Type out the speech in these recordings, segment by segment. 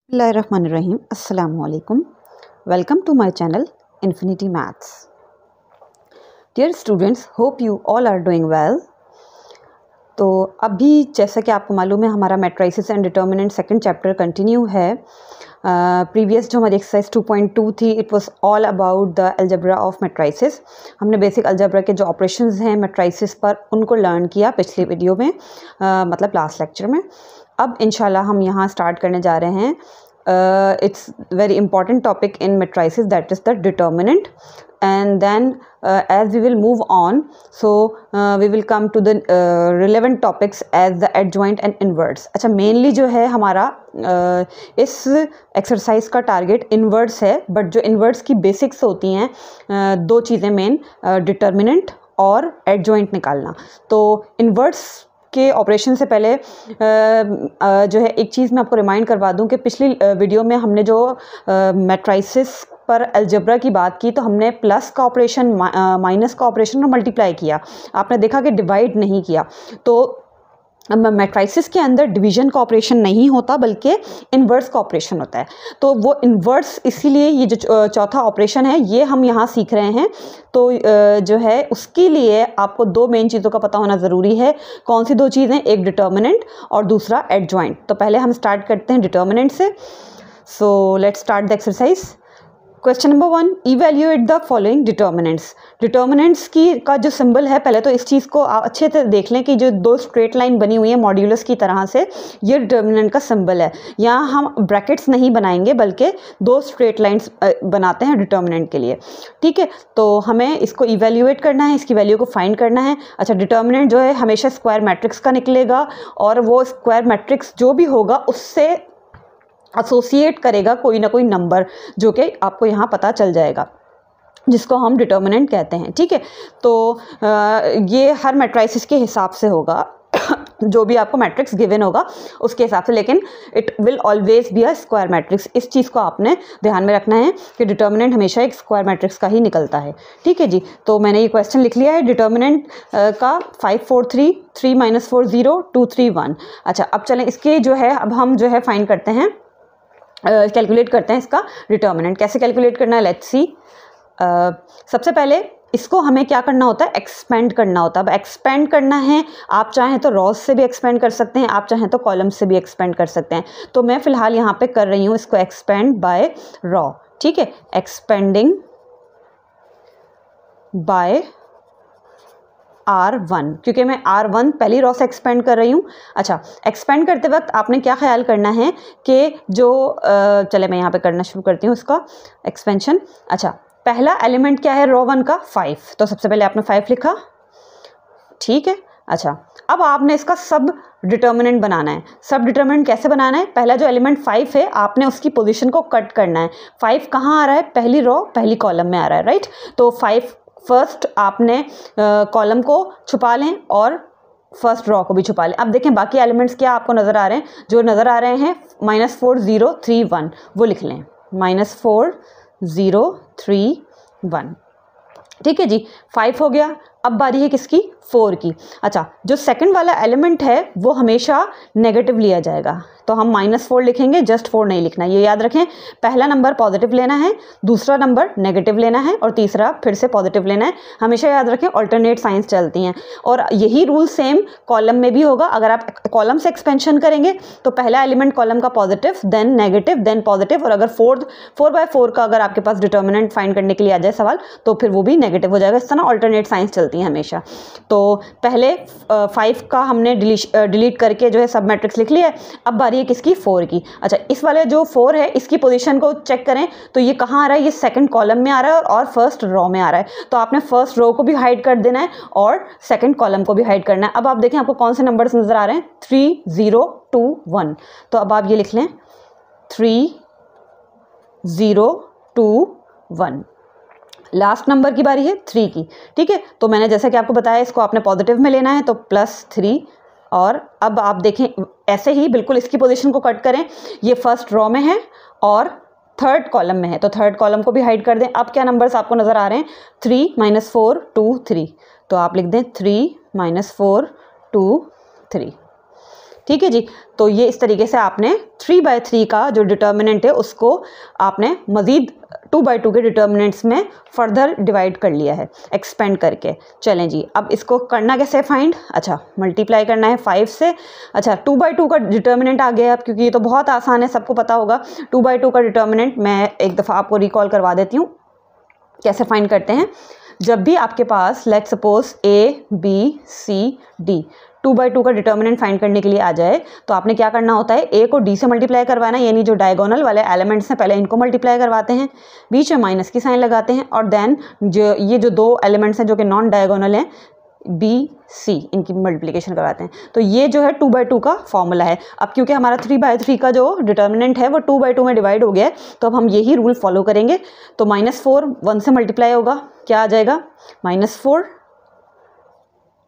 Bismillahirrahmanirrahim. Assalamu alaikum. Welcome to my channel Infinity Maths. Dear students, hope you all are doing well. तो अभी जैसा कि आपको मालूम है हमारा matrices and determinant second chapter continue है. प्रीवियस जो हमारी एक्सरसाइज 2.2 थी it was all about the algebra of matrices. हमने बेसिक अलजेब्रा के जो ऑपरेशंस हैं मैट्रिसेस पर उनको लर्न किया पिछले वीडियो में, मतलब लास्ट लेक्चर में. अब इंशाल्लाह हम यहाँ स्टार्ट करने जा रहे हैं. It's very important topic in matrices, that is the determinant, and then as we will move on, so we will come to the relevant topics as the adjoint and inverse. अच्छा, mainly जो है हमारा इस exercise का target inverse है, but जो inverse की basics होती हैं दो चीज़ें मेन, डिटर्मिनेंट और एडजॉइंट निकालना. तो इन्वर्स के ऑपरेशन से पहले जो है एक चीज़ मैं आपको रिमाइंड करवा दूं कि पिछली वीडियो में हमने जो मैट्रिसेस पर अलजेब्रा की बात की तो हमने प्लस का ऑपरेशन, माइनस का ऑपरेशन और मल्टीप्लाई किया. आपने देखा कि डिवाइड नहीं किया. तो मैट्रिसेस के अंदर डिवीजन का ऑपरेशन नहीं होता बल्कि इन्वर्स का ऑपरेशन होता है. तो वो इन्वर्स, इसीलिए ये जो चौथा ऑपरेशन है ये हम यहाँ सीख रहे हैं. तो जो है उसके लिए आपको दो मेन चीज़ों का पता होना ज़रूरी है. कौन सी दो चीज़ें? एक डिटर्मिनेंट और दूसरा एडजॉइंट. तो पहले हम स्टार्ट करते हैं डिटर्मिनेंट से. So let's start the exercise. Question number 1, evaluate the following determinants. Determinants की का जो सिंबल है, पहले तो इस चीज़ को आप अच्छे से देख लें कि जो दो स्ट्रेट लाइन बनी हुई है मॉड्यूलस की तरह से, ये डिटर्मिनेंट का सिंबल है. यहाँ हम ब्रैकेट्स नहीं बनाएंगे बल्कि दो स्ट्रेट लाइन्स बनाते हैं डिटर्मिनेंट के लिए. ठीक है, तो हमें इसको इवेल्यूएट करना है, इसकी वैल्यू को फाइंड करना है. अच्छा, डिटर्मिनेंट जो है हमेशा स्क्वायर मैट्रिक्स का निकलेगा और वो स्क्वायर मैट्रिक्स जो भी होगा उससे एसोसिएट करेगा कोई ना कोई नंबर, जो कि आपको यहाँ पता चल जाएगा, जिसको हम डिटर्मिनेंट कहते हैं. ठीक है, तो ये हर मैट्रिसेस के हिसाब से होगा जो भी आपको मैट्रिक्स गिवन होगा उसके हिसाब से, लेकिन it will always be a square matrix. इस चीज़ को आपने ध्यान में रखना है कि डिटर्मिनेंट हमेशा एक स्क्वायर मैट्रिक्स का ही निकलता है. ठीक है जी, तो मैंने ये क्वेश्चन लिख लिया है. डिटर्मिनेंट का 5 4 3 3 - 4 0 2 3 1. अच्छा, अब चलें इसके जो है अब हम जो है फाइंड करते हैं, कैलकुलेट करते हैं इसका डिटर्मिनेंट. कैसे कैलकुलेट करना है, लेट्स सी. सबसे पहले इसको हमें क्या करना होता है, एक्सपेंड करना होता है. अब एक्सपेंड करना है, आप चाहें तो रॉज से भी एक्सपेंड कर सकते हैं, आप चाहें तो कॉलम से भी एक्सपेंड कर सकते हैं. तो मैं फ़िलहाल यहाँ पे कर रही हूँ इसको एक्सपेंड बाय रॉ. ठीक है, एक्सपेंडिंग बाय R1, क्योंकि मैं R1 पहली रॉ से एक्सपेंड कर रही हूँ. अच्छा, एक्सपेंड करते वक्त आपने क्या ख्याल करना है कि जो चले मैं यहाँ पे करना शुरू करती हूँ इसका एक्सपेंशन. अच्छा, पहला एलिमेंट क्या है रॉ 1 का? 5. तो सबसे पहले आपने 5 लिखा. ठीक है, अच्छा, अब आपने इसका सब डिटर्मिनेंट बनाना है. सब डिटर्मिनेंट कैसे बनाना है? पहला जो एलिमेंट 5 है आपने उसकी पोजीशन को कट करना है. 5 कहाँ आ रहा है? पहली रॉ पहली कॉलम में आ रहा है, राइट. तो 5 फर्स्ट आपने कॉलम को छुपा लें और फर्स्ट रॉ को भी छुपा लें. अब देखें बाकी एलिमेंट्स क्या आपको नज़र आ रहे हैं. जो नज़र आ रहे हैं -4 0 3 1 वो लिख लें. -4 0 3 1. ठीक है जी, 5 हो गया. अब बारी है किसकी? 4 की. अच्छा, जो सेकंड वाला एलिमेंट है वो हमेशा नेगेटिव लिया जाएगा. तो हम -4 लिखेंगे, जस्ट 4 नहीं लिखना. ये याद रखें, पहला नंबर पॉजिटिव लेना है, दूसरा नंबर नेगेटिव लेना है और तीसरा फिर से पॉजिटिव लेना है. हमेशा याद रखें अल्टरनेट साइंस चलती हैं. और यही रूल सेम कॉलम में भी होगा. अगर आप कॉलम से एक्सपेंशन करेंगे तो पहला एलिमेंट कॉलम का positive, then negative, then positive. और अगर 4/4 का अगर आपके पास डिटर्मिनेंट फाइंड करने के लिए आ जाए सवाल तो फिर वो भी नेगेटिव हो जाएगा. इस तरह अल्टरनेट साइंस चलती है हमेशा. तो पहले 5 का हमने डिलीट करके जो है सब मैट्रिक्स लिख लिया है. अब बारी है किसकी? 4 की. अच्छा, इस वाले जो 4 है इसकी पोजीशन को चेक करें तो ये कहाँ आ रहा है? ये सेकंड कॉलम में आ रहा है और फर्स्ट रो में आ रहा है. तो आपने फर्स्ट रो को भी हाइड कर देना है और सेकंड कॉलम को भी हाइड करना है. अब आप देखें आपको कौन से नंबर्स नजर आ रहे हैं? 3 0 2 1. तो अब आप ये लिख लें 3 0 2 1. लास्ट नंबर की बारी है 3 की. ठीक है, तो मैंने जैसा कि आपको बताया इसको आपने पॉजिटिव में लेना है तो +3. और अब आप देखें ऐसे ही बिल्कुल इसकी पोजीशन को कट करें. ये फर्स्ट रो में है और थर्ड कॉलम में है तो थर्ड कॉलम को भी हाइड कर दें. अब क्या नंबर्स आपको नज़र आ रहे हैं? 3 - 4 2 3. तो आप लिख दें 3 - 4 2 3. ठीक है जी। तो ये इस तरीके से आपने 3/3 का जो डिटर्मिनेंट है उसको आपने मज़ीद 2/2 के डिटर्मिनेंट्स में फर्दर डिवाइड कर लिया है, एक्सपेंड करके। चलें जी, अब इसको करना कैसे फाइंड? अच्छा, मल्टीप्लाई करना है 5 से। अच्छा, 2/2 का डिटर्मिनेंट आ गया अब, क्योंकि ये तो बहुत आसान है, सबको पता होगा। 2/2 का डिटर्मिनेंट मैं एक दफ़ा आपको रिकॉल करवा देती हूँ कैसे फाइंड करते हैं। जब भी आपके पास लेट्स सपोज ABCD 2/2 का डिटर्मिनेंट फाइंड करने के लिए आ जाए, तो आपने क्या करना होता है, A को D से मल्टीप्लाई करवाना है, यानी जो डायगोनल वाले एलिमेंट्स हैं पहले इनको मल्टीप्लाई करवाते हैं, बीच में माइनस की साइन लगाते हैं, और देन जो दो एलिमेंट्स हैं जो कि नॉन डायगोनल हैं BC, इनकी मल्टीप्लिकेशन करवाते हैं। तो ये जो है 2/2 का फॉर्मूला है। अब क्योंकि हमारा 3/3 का जो डिटर्मिनेंट है वो 2/2 में डिवाइड हो गया है, तो अब हम यही रूल फॉलो करेंगे। तो -4 1 से मल्टीप्लाई होगा, क्या आ जाएगा -4,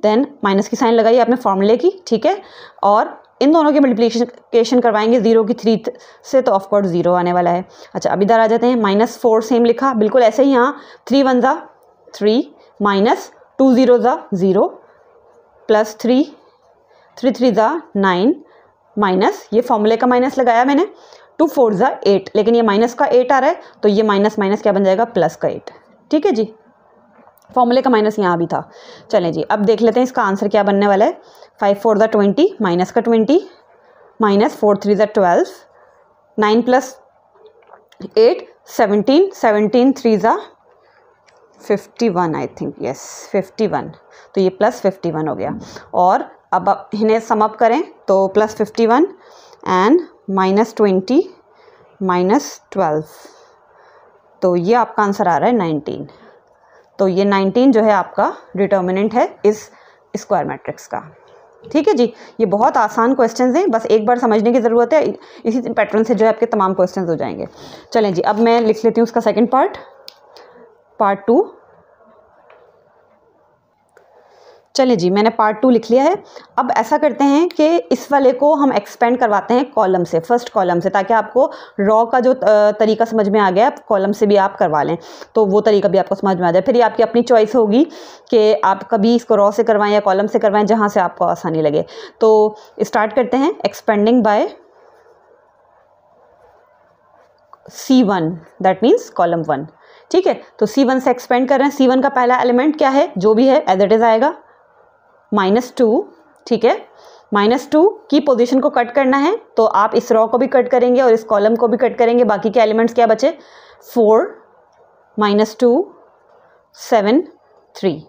देन माइनस की साइन लगाई आपने फॉर्मूले की, ठीक है, और इन दोनों की मल्टीप्लिकेशन करवाएंगे 0 की 3 से, तो ऑफकोर्स 0 आने वाला है। अच्छा, अब इधर आ जाते हैं, -4 सेम लिखा, बिल्कुल ऐसे ही। यहाँ 3 1 ज़ा 3 माइनस 2 0 ज़ा 0 प्लस 3 3 3 ज़ा 9 माइनस, ये फॉर्मूले का माइनस लगाया मैंने, 2 4 ज़ा 8, लेकिन ये माइनस का 8 आ रहा है, तो ये माइनस माइनस क्या बन जाएगा, प्लस का 8। ठीक है जी, फॉर्मूले का माइनस यहाँ भी था। चलें जी, अब देख लेते हैं इसका आंसर क्या बनने वाला है। 5 4 ज़ा 20 माइनस का 20 माइनस 4 3 ज़ा 12 9 प्लस 8 17 17 3 ज़ा 51, आई थिंक, यस 51, तो ये प्लस 51 हो गया। और अब इन्हें सम अप करें तो प्लस 51 एंड -20 -12, तो ये आपका आंसर आ रहा है 19। तो ये 19 जो है आपका डिटर्मिनेंट है इस स्क्वायर मैट्रिक्स का। ठीक है जी, ये बहुत आसान क्वेश्चंस हैं, बस एक बार समझने की ज़रूरत है, इसी पैटर्न से जो है आपके तमाम क्वेश्चंस हो जाएंगे। चलें जी, अब मैं लिख लेती हूँ उसका सेकंड पार्ट 2। चलिए जी, मैंने पार्ट 2 लिख लिया है। अब ऐसा करते हैं कि इस वाले को हम एक्सपेंड करवाते हैं कॉलम से, फर्स्ट कॉलम से, ताकि आपको रॉ का जो तरीका समझ में आ गया, कॉलम से भी आप करवा लें, तो वो तरीका भी आपको समझ में आ जाए। फिर ये आपकी अपनी चॉइस होगी कि आप कभी इसको रॉ से करवाएं या कॉलम से करवाएं, जहाँ से आपको आसानी लगे। तो स्टार्ट करते हैं, expanding by C1, that means column 1। ठीक है, तो C1 से एक्सपेंड कर रहे हैं। C1 का पहला एलिमेंट क्या है, जो भी है एज इट इज़ आएगा, -2। ठीक है, -2 की पोजीशन को कट करना है, तो आप इस रॉ को भी कट करेंगे और इस कॉलम को भी कट करेंगे। बाकी के एलिमेंट्स क्या बचे, 4 -2 7 3,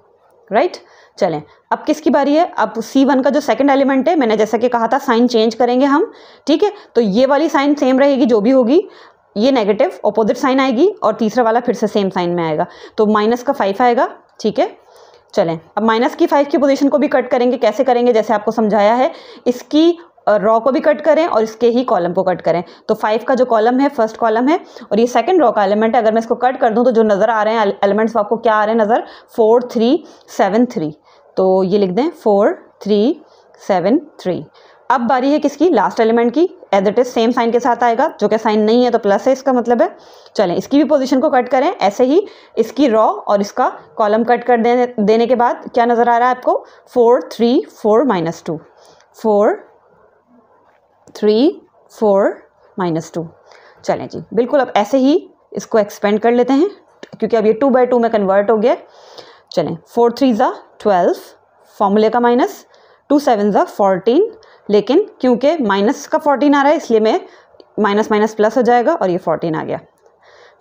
राइट। चलें, अब किसकी बारी है, अब C1 का जो सेकंड एलिमेंट है, मैंने जैसा कि कहा था साइन चेंज करेंगे हम। ठीक है, तो ये वाली साइन सेम रहेगी जो भी होगी, ये नेगेटिव अपोजिट साइन आएगी, और तीसरा वाला फिर से सेम साइन में आएगा, तो -5 आएगा। ठीक है, चलें, अब -5 की पोजीशन को भी कट करेंगे। कैसे करेंगे, जैसे आपको समझाया है, इसकी रॉ को भी कट करें और इसके ही कॉलम को कट करें। तो 5 का जो कॉलम है फर्स्ट कॉलम है, और ये सेकंड रॉ का एलिमेंट है। अगर मैं इसको कट कर दूं तो जो नज़र आ रहे हैं एलिमेंट्स आपको क्या आ रहे हैं नज़र, 4 3 7 3, तो ये लिख दें 4 3 7 3। अब बारी है किसकी, लास्ट एलिमेंट की, as it is same sign के साथ आएगा, जो कि साइन नहीं है तो प्लस है, इसका मतलब है। चलें, इसकी भी पोजीशन को कट करें, ऐसे ही इसकी रॉ और इसका कॉलम कट कर देने के बाद क्या नज़र आ रहा है आपको, 4 3 4 -2 4 3 4 -2। चलें जी, बिल्कुल अब ऐसे ही इसको एक्सपेंड कर लेते हैं, क्योंकि अब ये 2/2 में कन्वर्ट हो गया। चलें, 4 3 ज़ा 12, फॉर्मूले का माइनस, 2 7 ज़ा 14, लेकिन क्योंकि माइनस का 14 आ रहा है इसलिए मैं माइनस माइनस प्लस हो जाएगा, और ये 14 आ गया।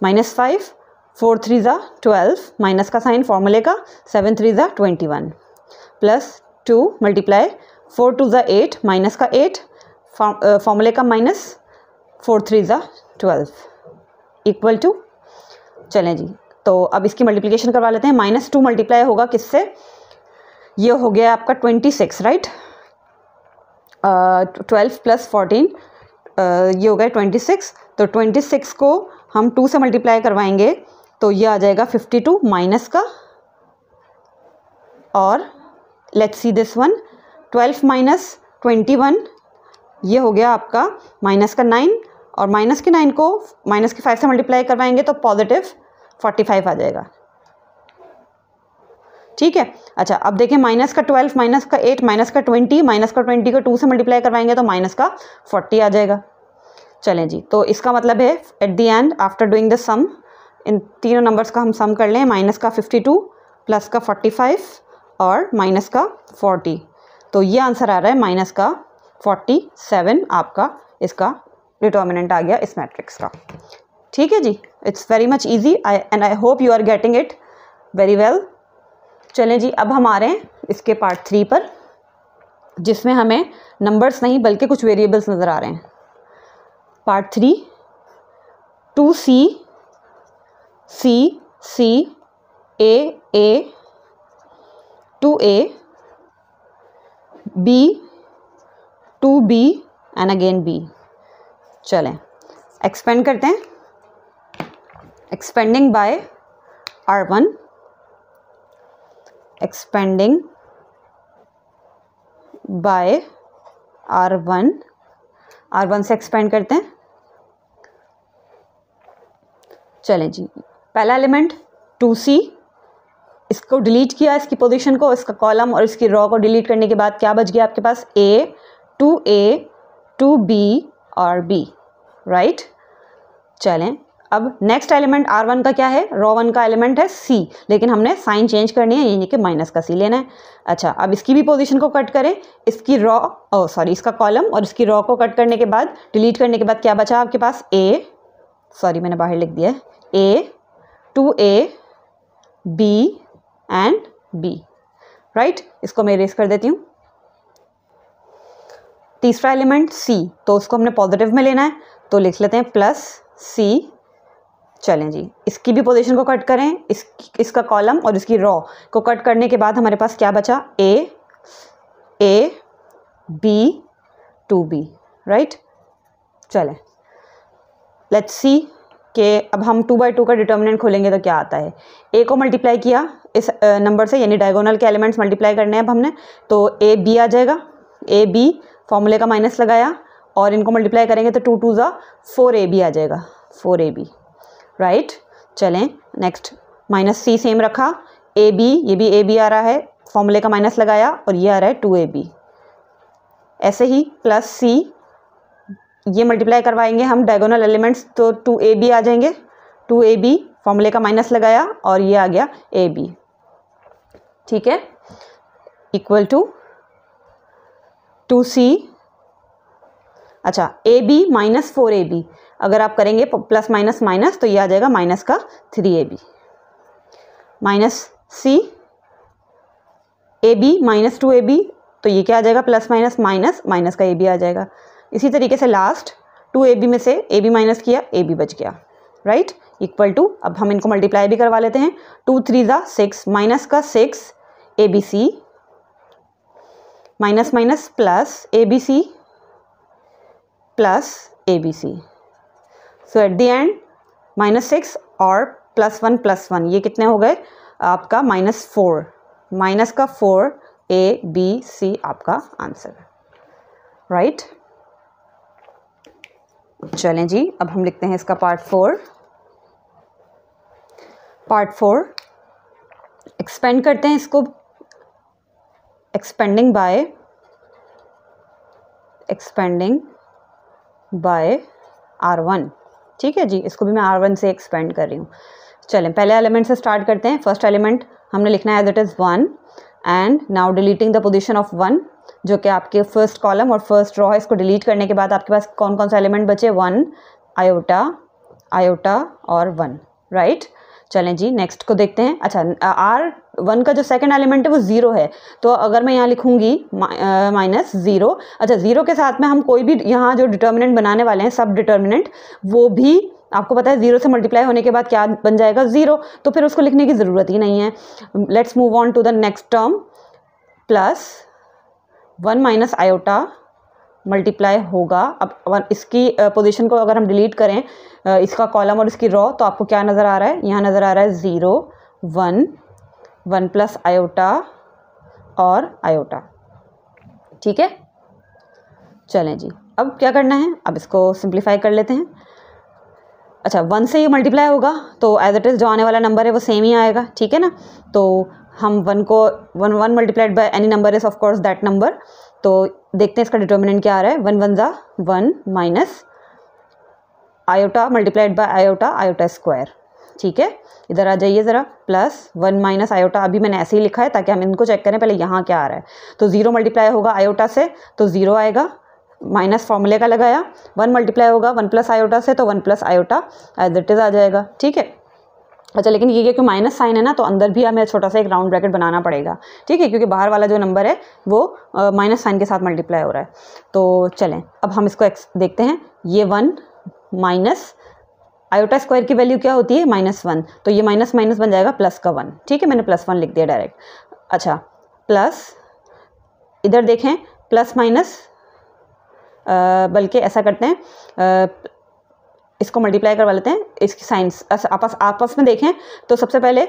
-5 4 3 ज़ा 12, माइनस का साइन फॉर्मूले का, 7 3 ज़ा 21, प्लस 2 मल्टीप्लाई 4 2 ज़ा 8, माइनस का 8 फॉर्मूले का माइनस, 4 3 ज़ा 12 इक्वल टू। चलें जी, तो अब इसकी मल्टीप्लिकेशन करवा लेते हैं। -2 मल्टीप्लाई होगा किससे, ये हो गया आपका 26, राइट। 12 + 14 ये हो गया 26, तो 26 को हम 2 से मल्टीप्लाई करवाएंगे तो ये आ जाएगा 52 माइनस का, और लेट्स सी दिस वन, 12 - 21 ये हो गया आपका माइनस का 9, और माइनस के 9 को माइनस के 5 से मल्टीप्लाई करवाएंगे तो +45 आ जाएगा। ठीक है। अच्छा अब देखें माइनस का 12, माइनस का 8, माइनस का 20, माइनस का 20 को 2 से मल्टीप्लाई करवाएंगे तो माइनस का 40 आ जाएगा। चलें जी, तो इसका मतलब है at the end after doing the sum, इन तीनों नंबर्स का हम सम कर लें, माइनस का 52 प्लस का 45 और माइनस का 40, तो ये आंसर आ रहा है माइनस का 47 आपका इसका डिटर्मिनेंट आ गया इस मैट्रिक्स का। ठीक है जी, it's very much easy and I hope you are getting it very well. चलें जी, अब हम आ रहे हैं इसके पार्ट 3 पर, जिसमें हमें नंबर्स नहीं बल्कि कुछ वेरिएबल्स नज़र आ रहे हैं। Part 3, 2C C C A 2A B 2B and again B। चलें एक्सपेंड करते हैं। Expanding bye R1, expanding bye R1, R1 से एक्सपेंड करते हैं। चलें जी, पहला एलिमेंट 2C, इसको डिलीट किया, इसकी पोजीशन को, इसका कॉलम और इसकी रॉ को डिलीट करने के बाद क्या बच गया आपके पास, A 2A 2B और B, राइट। चलें अब नेक्स्ट एलिमेंट R1 का क्या है, रॉ 1 का एलिमेंट है C, लेकिन हमने साइन चेंज करनी है, यानी कि माइनस का C लेना है। अच्छा अब इसकी भी पोजीशन को कट करें, इसकी रॉ इसका कॉलम और इसकी रॉ को कट करने के बाद, डिलीट करने के बाद क्या बचा आपके पास, मैंने बाहर लिख दिया है, A 2A B and B, right. इसको मैं इरेज कर देती हूँ। तीसरा एलिमेंट C, तो उसको हमने पॉजिटिव में लेना है, तो लिख लेते हैं प्लस C। चलें जी, इसकी भी पोजीशन को कट करें, इसका कॉलम और इसकी रॉ को कट करने के बाद हमारे पास क्या बचा, A B 2B, राइट। चलें लेट्स सी कि अब हम 2/2 का डिटर्मिनेंट खोलेंगे तो क्या आता है। A को मल्टीप्लाई किया इस नंबर से, यानी डायगोनल के एलिमेंट्स मल्टीप्लाई करने हैं अब हमने, तो AB आ जाएगा। AB फॉर्मूले का माइनस लगाया और इनको मल्टीप्लाई करेंगे तो 2 2 ज़ा 4AB आ जाएगा, 4AB, राइट। चलें नेक्स्ट, माइनस C सेम रखा, AB, ये भी AB आ रहा है, फॉर्मूले का माइनस लगाया और ये आ रहा है 2AB। ऐसे ही प्लस C, ये मल्टीप्लाई करवाएंगे हम डायगोनल एलिमेंट्स तो 2AB आ जाएंगे, 2AB फॉर्मूले का माइनस लगाया और ये आ गया AB, ठीक है, इक्वल टू 2C। अच्छा AB माइनस 4AB, अगर आप करेंगे प्लस माइनस माइनस तो ये आ जाएगा माइनस का 3AB, minus C AB minus 2AB, तो ये क्या आ जाएगा, प्लस माइनस माइनस माइनस का AB आ जाएगा। इसी तरीके से लास्ट 2AB में से AB माइनस किया, AB बच गया, राइट, इक्वल टू, अब हम इनको मल्टीप्लाई भी करवा लेते हैं, 2 3 ज़ा 6, माइनस का 6 ABC minus minus plus ABC plus ABC, so eight the and -6 और +1 ये कितने हो गए आपका, -4, माइनस का 4 ABC आपका आंसर, राइट। चलें जी, अब हम लिखते हैं इसका पार्ट 4। पार्ट 4 एक्सपेंड करते हैं इसको, एक्सपेंडिंग बाय R1, ठीक है जी, इसको भी मैं R1 से एक्सपेंड कर रही हूँ। चलें पहले एलिमेंट से स्टार्ट करते हैं। फर्स्ट एलिमेंट हमने लिखना है as it is 1 and now deleting the position of 1, जो कि आपके फर्स्ट कॉलम और फर्स्ट रो है। इसको डिलीट करने के बाद आपके पास कौन कौन सा एलिमेंट बचे, 1 आयोटा और 1, राइट। चलें जी नेक्स्ट को देखते हैं। अच्छा R1 का जो सेकंड एलिमेंट है वो 0 है, तो अगर मैं यहाँ लिखूँगी -0, अच्छा 0 के साथ में हम कोई भी यहाँ जो डिटर्मिनेंट बनाने वाले हैं सब डिटर्मिनेंट, वो भी आपको पता है 0 से मल्टीप्लाई होने के बाद क्या बन जाएगा, 0, तो फिर उसको लिखने की ज़रूरत ही नहीं है। Let's move on to the next term, plus 1 minus iota multiply होगा। अब इसकी पोजीशन को अगर हम डिलीट करें, इसका कॉलम और इसकी रॉ, तो आपको क्या नज़र आ रहा है, यहाँ नज़र आ रहा है 0 1 1 प्लस आयोटा और आयोटा, ठीक है। चलें जी, अब क्या करना है, अब इसको सिंप्लीफाई कर लेते हैं। अच्छा 1 से ये मल्टीप्लाई होगा तो एज इट इज़ जो आने वाला नंबर है वो सेम ही आएगा, ठीक है ना। तो हम one multiplied by any number is of course that number. तो देखते हैं इसका डिटर्मिनेंट क्या आ रहा है। 1 1 ज़ा 1 minus iota multiplied by iota, iota square. ठीक है, इधर आ जाइए ज़रा, प्लस 1 माइनस आयोटा, अभी मैंने ऐसे ही लिखा है ताकि हम इनको चेक करें पहले यहाँ क्या आ रहा है। तो 0 मल्टीप्लाई होगा आयोटा से तो 0 आएगा, माइनस फॉर्मूले का लगाया। 1 मल्टीप्लाई होगा 1 प्लस आयोटा से तो 1 plus iota as it is आ जाएगा। ठीक है, अच्छा लेकिन ये क्योंकि माइनस साइन है ना तो अंदर भी हमें छोटा सा एक राउंड ब्रैकेट बनाना पड़ेगा। ठीक है, क्योंकि बाहर वाला जो नंबर है वो माइनस साइन के साथ मल्टीप्लाई हो रहा है। तो चलें अब हम इसको देखते हैं। ये 1 माइनस आयोटा स्क्वायर की वैल्यू क्या होती है -1, तो ये माइनस माइनस बन जाएगा प्लस का 1। ठीक है, मैंने +1 लिख दिया डायरेक्ट। अच्छा प्लस इधर देखें प्लस माइनस, बल्कि ऐसा करते हैं इसको मल्टीप्लाई करवा लेते हैं, इसकी साइंस आपस में देखें तो सबसे पहले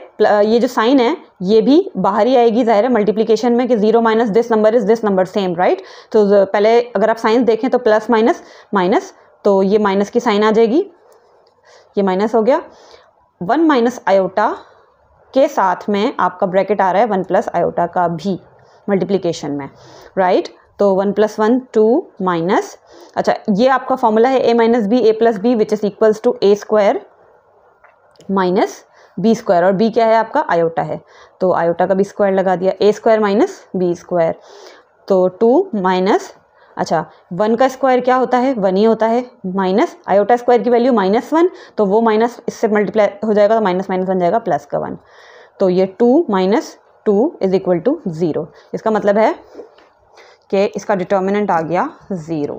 ये जो साइन है ये भी बाहर ही आएगी ज़ाहिर है मल्टीप्लिकेशन में कि 0 minus this number is this number same, right. तो पहले अगर आप साइंस देखें तो प्लस माइनस माइनस, तो ये माइनस की साइन आ जाएगी, ये माइनस हो गया। 1 माइनस आयोटा के साथ में आपका ब्रैकेट आ रहा है 1 प्लस आयोटा का भी मल्टीप्लिकेशन में, राइट। तो 1 + 1 2 माइनस, अच्छा ये आपका फॉर्मूला है a minus b a plus b which is equals to a square minus b square, और b क्या है आपका आयोटा है तो आयोटा का भी स्क्वायर लगा दिया, a square minus b square. तो 2 माइनस, अच्छा 1 का स्क्वायर क्या होता है 1 ही होता है, माइनस आयोटा स्क्वायर की वैल्यू -1 तो वो माइनस इससे मल्टीप्लाई हो जाएगा तो माइनस माइनस बन जाएगा प्लस का 1। तो ये 2 माइनस 2 इज इक्वल टू 0। इसका मतलब है कि इसका डिटर्मिनेंट आ गया 0,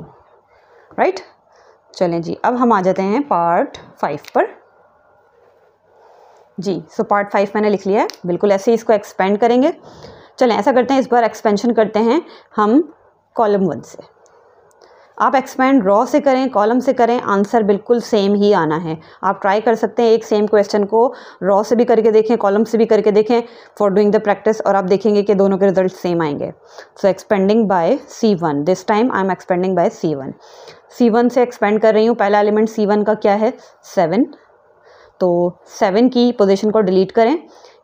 राइट। चलें जी अब हम आ जाते हैं पार्ट 5 पर। जी सो पार्ट 5 मैंने लिख लिया है, बिल्कुल ऐसे ही इसको एक्सपेंड करेंगे। चलें ऐसा करते हैं, इस बार एक्सपेंशन करते हैं हम कॉलम 1 से। आप एक्सपेंड रॉ से करें कॉलम से करें, आंसर बिल्कुल सेम ही आना है। आप ट्राई कर सकते हैं एक सेम क्वेश्चन को रॉ से भी करके देखें कॉलम से भी करके देखें फॉर डूइंग द प्रैक्टिस, और आप देखेंगे कि दोनों के रिजल्ट सेम आएंगे। So expanding by C1, this time I am expanding by C1। C1 से एक्सपेंड कर रही हूँ, पहला एलिमेंट C1 का क्या है 7, तो 7 की पोजीशन को डिलीट करें,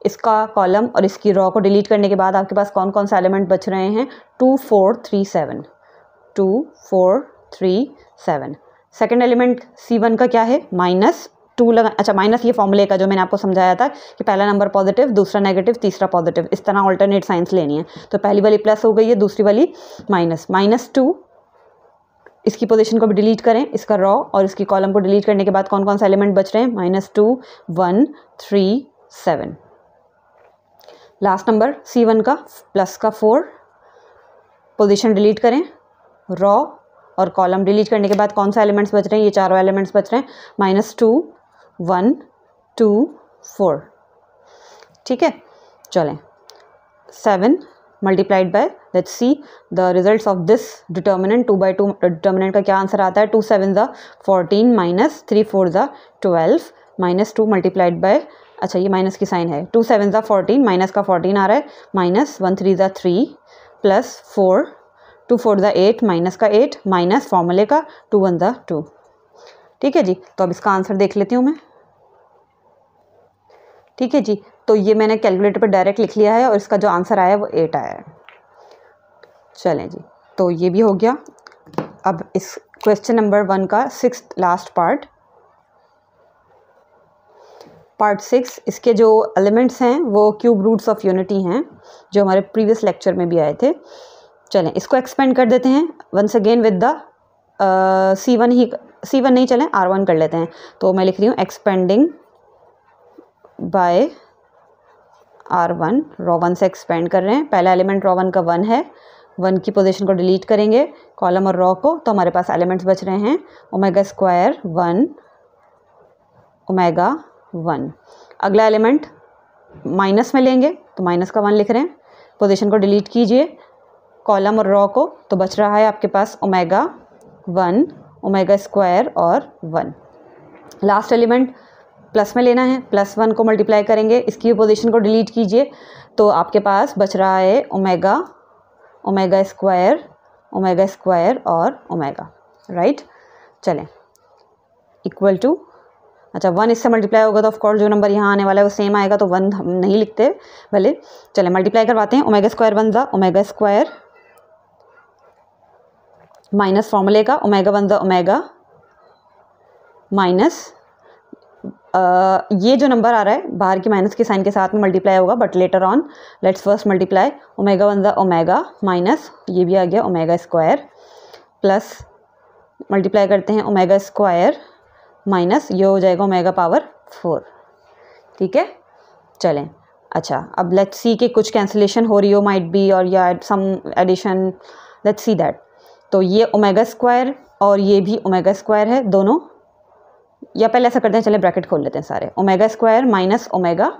इसका कॉलम और इसकी रॉ को डिलीट करने के बाद आपके पास कौन कौन सा एलिमेंट बच रहे हैं 2 4 3 7, 2 4 3 7। सेकेंड एलिमेंट C1 का क्या है -2 लगा, अच्छा माइनस ये फॉर्मूले का जो मैंने आपको समझाया था कि पहला नंबर पॉजिटिव दूसरा नेगेटिव तीसरा पॉजिटिव, इस तरह ऑल्टरनेट साइंस लेनी है। तो पहली वाली प्लस हो गई है, दूसरी वाली -2, इसकी पोजीशन को भी डिलीट करें, इसका रॉ और इसकी कॉलम को डिलीट करने के बाद कौन कौन सा एलिमेंट बच रहे हैं -2 1 3 7। लास्ट नंबर C1 का प्लस का 4, पोजीशन डिलीट करें, रॉ और कॉलम डिलीट करने के बाद कौन सा एलिमेंट्स बच रहे हैं, ये चारों एलिमेंट्स बच रहे हैं -2 1 2 4। ठीक है, चलें 7 multiplied by, let's see the results of this determinant 2/2 determinant का क्या आंसर आता है 2 7 ज़ा 14 माइनस 3 4 ज़ा 12 -2 मल्टीप्लाइड बाय, अच्छा ये माइनस की साइन है, 2 7 ज़ा 14 माइनस का 14 आ रहा है, -1 3 ज़ा 3 प्लस 4 2 4 ज़ा 8 माइनस का 8 माइनस फॉर्मूले का 2 1 ज़ा 2। ठीक है जी, तो अब इसका आंसर देख लेती हूँ मैं। ठीक है जी, तो ये मैंने कैलकुलेटर पर डायरेक्ट लिख लिया है और इसका जो आंसर आया है वो 8 आया है। चलें जी, तो ये भी हो गया। अब इस क्वेश्चन नंबर 1 का 6th लास्ट पार्ट 6, इसके जो एलिमेंट्स हैं वो क्यूब रूट्स ऑफ यूनिटी हैं जो हमारे प्रीवियस लेक्चर में भी आए थे। चलें इसको एक्सपेंड कर देते हैं once again with the C1 नहीं, चलें R1 कर लेते हैं। तो मैं लिख रही हूँ एक्सपेंडिंग बाय R1, रॉ 1 से एक्सपेंड कर रहे हैं, पहला एलिमेंट रॉ 1 का 1 है, 1 की पोजीशन को डिलीट करेंगे कॉलम और रॉ को, तो हमारे पास एलिमेंट्स बच रहे हैं ओमेगा स्क्वायर 1 ओमेगा 1। अगला एलिमेंट माइनस में लेंगे तो माइनस का 1 लिख रहे हैं, पोजीशन को डिलीट कीजिए कॉलम और रॉ को, तो बच रहा है आपके पास ओमेगा 1 ओमेगा स्क्वायर और 1। लास्ट एलिमेंट प्लस में लेना है, +1 को मल्टीप्लाई करेंगे, इसकी पोजीशन को डिलीट कीजिए तो आपके पास बच रहा है ओमेगा ओमेगा स्क्वायर और ओमेगा, राइट। चलें इक्वल टू, अच्छा 1 इससे मल्टीप्लाई होगा तो ऑफकोर्स जो नंबर यहाँ आने वाला है वो सेम आएगा, तो 1 हम नहीं लिखते भले। चले मल्टीप्लाई करवाते हैं। ओमेगा स्क्वायर 1 ज़ा ओमेगा स्क्वायर माइनस फॉर्मूले का ओमेगा 1 ज़ा ओमेगा माइनस ये जो नंबर आ रहा है बाहर की माइनस के साइन के साथ में मल्टीप्लाई होगा, but later on let's first multiply. Omega 1 ज़ा ओमेगा माइनस ये भी आ गया ओमेगा स्क्वायर प्लस मल्टीप्लाई करते हैं ओमेगा स्क्वायर माइनस ये हो जाएगा ओमेगा पावर 4। ठीक है चलें। अच्छा अब लेट्स सी कि कुछ कैंसिलेशन हो रही हो माइट बी और या सम एडिशन, लेट्स सी दैट। तो ये ओमेगा स्क्वायर और ये भी ओमेगा स्क्वायर है दोनों, या पहले ऐसा करते हैं, चले ब्रैकेट खोल लेते हैं सारे। Omega square minus omega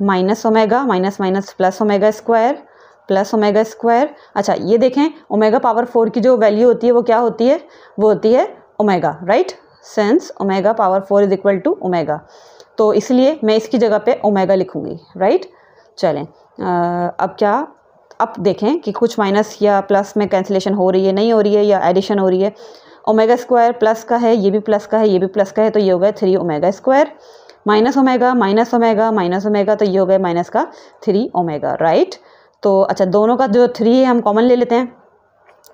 minus omega minus minus plus omega square plus omega square. अच्छा ये देखें ओमेगा पावर 4 की जो वैल्यू होती है वो क्या होती है, वो होती है omega, right. Since omega power 4 is equal to omega, तो इसलिए मैं इसकी जगह पे ओमेगा लिखूंगी, राइट। चलें अब क्या, अब देखें कि कुछ माइनस या प्लस में कैंसिलेशन हो रही है, नहीं हो रही है, या एडिशन हो रही है। ओमेगा स्क्वायर प्लस का है, ये भी प्लस का है, ये भी प्लस का है, तो ये हो गया 3 omega square minus omega minus omega minus omega, तो ये हो गया माइनस का 3 ओमेगा, राइट। तो अच्छा दोनों का जो 3 है हम कॉमन ले लेते हैं,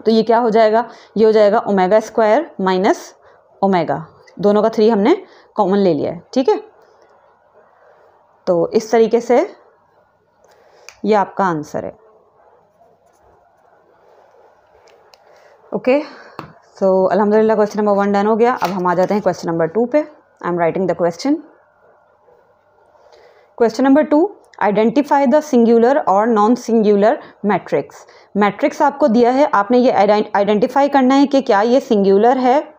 तो ये क्या हो जाएगा, ये हो जाएगा ओमेगा स्क्वायर माइनस ओमेगा, दोनों का 3 हमने कॉमन ले लिया है। ठीक है तो इस तरीके से ये आपका आंसर है। ओके सो अल्हम्दुलिल्लाह क्वेश्चन नंबर 1 डन हो गया। अब हम आ जाते हैं क्वेश्चन नंबर 2 पे। आई am writing the question. Question number 2, identify the singular और नॉन सिंगुलर मैट्रिक्स। मैट्रिक्स आपको दिया है, आपने ये आइडेंटिफाई करना है कि क्या ये सिंगुलर है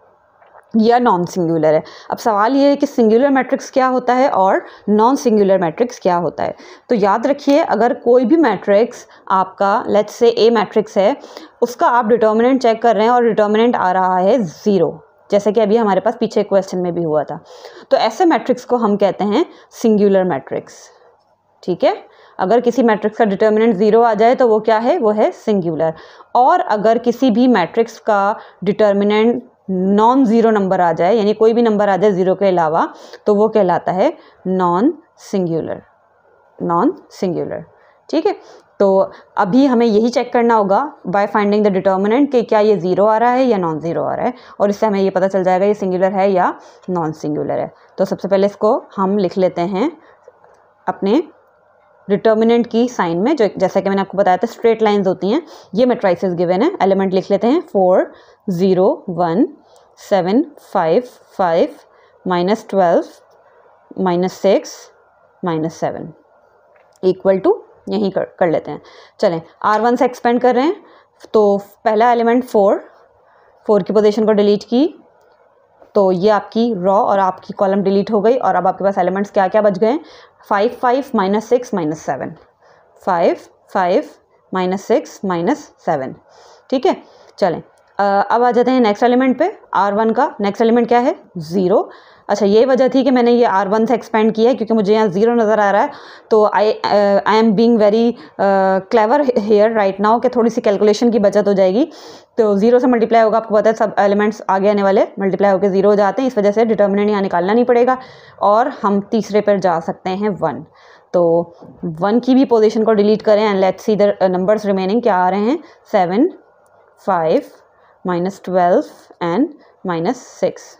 या नॉन सिंगुलर है। अब सवाल ये है कि सिंगुलर मैट्रिक्स क्या होता है और नॉन सिंगुलर मैट्रिक्स क्या होता है। तो याद रखिए अगर कोई भी मैट्रिक्स आपका लेट्स से ए मैट्रिक्स है, उसका आप डिटर्मिनेंट चेक कर रहे हैं और डिटर्मिनेंट आ रहा है 0, जैसे कि अभी हमारे पास पीछे क्वेश्चन में भी हुआ था, तो ऐसे मैट्रिक्स को हम कहते हैं सिंगुलर मैट्रिक्स। ठीक है, अगर किसी मैट्रिक्स का डिटर्मिनेंट 0 आ जाए तो वो क्या है, वो है सिंगुलर। और अगर किसी भी मैट्रिक्स का डिटर्मिनेंट नॉन ज़ीरो नंबर आ जाए, यानी कोई भी नंबर आ जाए 0 के अलावा, तो वो कहलाता है नॉन सिंगुलर। नॉन सिंगुलर, ठीक है। तो अभी हमें यही चेक करना होगा बाय फाइंडिंग द डिटर्मिनेंट कि क्या ये 0 आ रहा है या नॉन ज़ीरो आ रहा है, और इससे हमें ये पता चल जाएगा ये सिंगुलर है या नॉन सिंगुलर है। तो सबसे पहले इसको हम लिख लेते हैं अपने डिटर्मिनेंट की साइन में, जो जैसा कि मैंने आपको बताया था स्ट्रेट लाइंस होती हैं। ये मैट्रिसेस गिवन है, एलिमेंट लिख लेते हैं 4 0 1 7 5 5 -12 -6 -7 इक्वल टू यहीं कर लेते हैं। चलें R1 से एक्सपेंड कर रहे हैं, तो पहला एलिमेंट 4 की पोजीशन को डिलीट की, तो ये आपकी रॉ और आपकी कॉलम डिलीट हो गई, और अब आपके पास एलिमेंट्स क्या क्या बच गए, 5 5 -6 -7 5 5 -6 -7। ठीक है, चलें अब आ जाते हैं नेक्स्ट एलिमेंट पे। R1 का नेक्स्ट एलिमेंट क्या है, 0। अच्छा ये वजह थी कि मैंने ये R1 से एक्सपेंड किया है क्योंकि मुझे यहाँ 0 नज़र आ रहा है, तो I am being very clever here right now कि थोड़ी सी कैलकुलेशन की बचत हो जाएगी। तो 0 से मल्टीप्लाई होगा, आपको पता है सब एलिमेंट्स आगे आने वाले मल्टीप्लाई होकर 0 हो जाते हैं, इस वजह से डिटर्मिनेंट यहाँ निकालना नहीं पड़ेगा और हम तीसरे पर जा सकते हैं 1। तो 1 की भी पोजीशन को डिलीट करें and let's see the numbers remaining क्या आ रहे हैं, 7 5 -12 एंड -6।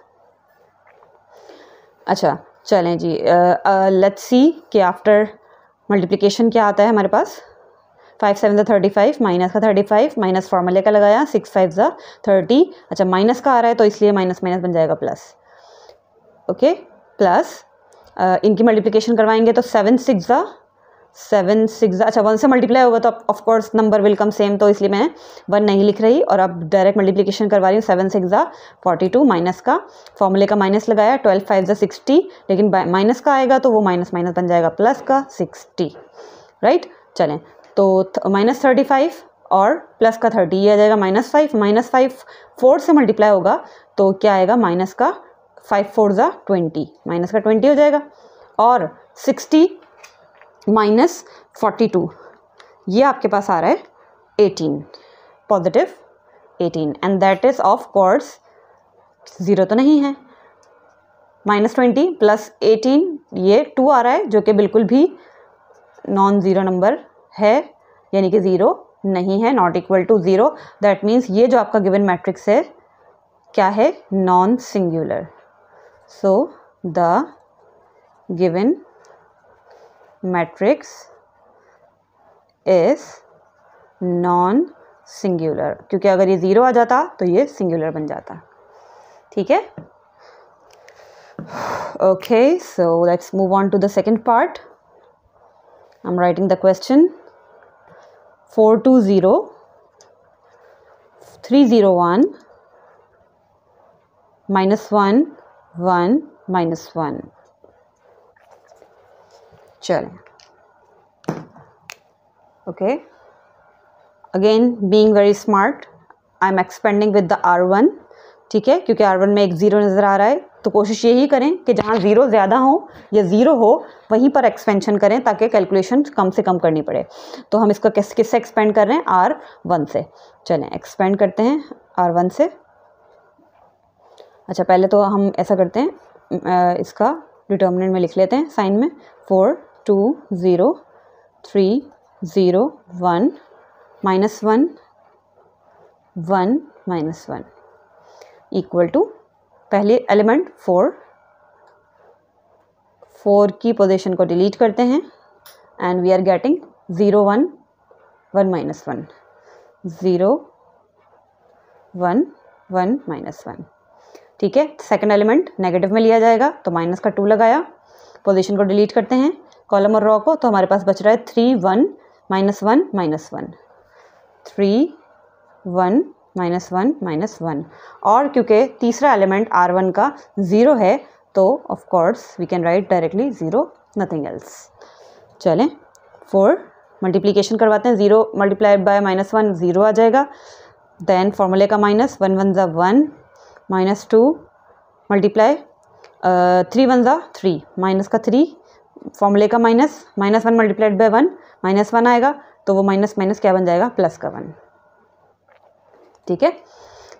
अच्छा चलें जी, लेट्स सी कि आफ्टर मल्टीप्लिकेशन क्या आता है हमारे पास। 5 7 35 माइनस का 35 माइनस फार्मूले का लगाया, 6 5 30। अच्छा माइनस का आ रहा है तो इसलिए माइनस माइनस बन जाएगा प्लस। ओके प्लस इनकी मल्टीप्लिकेशन करवाएंगे तो 7 6 अच्छा 1 से मल्टीप्लाई होगा तो of course number will come same, तो इसलिए मैं 1 नहीं लिख रही और अब डायरेक्ट मल्टीप्लिकेशन करवा रही हूँ। 7 6 42 माइनस का फॉर्मूले का माइनस लगाया, 12 5 60, लेकिन माइनस का आएगा तो वो माइनस माइनस बन जाएगा प्लस का 60, राइट। चलें तो -35 और प्लस का 30 ये आ जाएगा -5 4 से मल्टीप्लाई होगा तो क्या आएगा, माइनस का 5 4 20 माइनस का 20 हो जाएगा, और 60 -42 ये आपके पास आ रहा है 18 positive 18, and that is of course 0 तो नहीं है, -20 प्लस 18, ये 2 आ रहा है जो कि बिल्कुल भी नॉन ज़ीरो नंबर है, यानी कि ज़ीरो नहीं है, not equal to zero. That means ये जो आपका गिवन मैट्रिक्स है क्या है, non singular. So the given matrix is non singular, क्योंकि अगर ये ज़ीरो आ जाता तो ये सिंगुलर बन जाता। ठीक है, okay, so let's move on to the second part. I am writing the question. 420 301 -1 1 -1। चलें, okay, again being very smart I am expanding with the R1। ठीक है, क्योंकि R1 में एक ज़ीरो नज़र आ रहा है, तो कोशिश यही करें कि जहाँ ज़ीरो ज़्यादा हो या ज़ीरो हो वहीं पर एक्सपेंशन करें ताकि कैलकुलेशन कम से कम करनी पड़े। तो हम इसका किससे एक्सपेंड कर रहे हैं, R1 से। चलें एक्सपेंड करते हैं R1 से। अच्छा, पहले तो हम ऐसा करते हैं, इसका डिटर्मिनेंट में लिख लेते हैं साइन में। 4 2 0 3 0 1 -1 1 -1 इक्वल टू पहले एलिमेंट 4 की पोजीशन को डिलीट करते हैं एंड वी आर गेटिंग 0 1 1 -1 0 1 1 -1। ठीक है, सेकंड एलिमेंट नेगेटिव में लिया जाएगा तो माइनस का 2 लगाया, पोजीशन को डिलीट करते हैं कॉलम और रो को, तो हमारे पास बच रहा है 3 1 -1 -1 3 1 -1 -1। और क्योंकि तीसरा एलिमेंट R1 का 0 है तो of course we can write directly 0 nothing else. चलें 4 मल्टीप्लिकेशन करवाते हैं, 0 मल्टीप्लाइड बाय -1 0 आ जाएगा। देन फॉर्मूले का माइनस, 1 1 ज़ा 1 -2 मल्टीप्लाई 3 1 ज़ा 3 माइनस का 3, फॉर्मूले का माइनस, -1 मल्टीप्लाइड बाय 1 -1 आएगा, तो वो माइनस माइनस क्या बन जाएगा, प्लस का 1। ठीक है,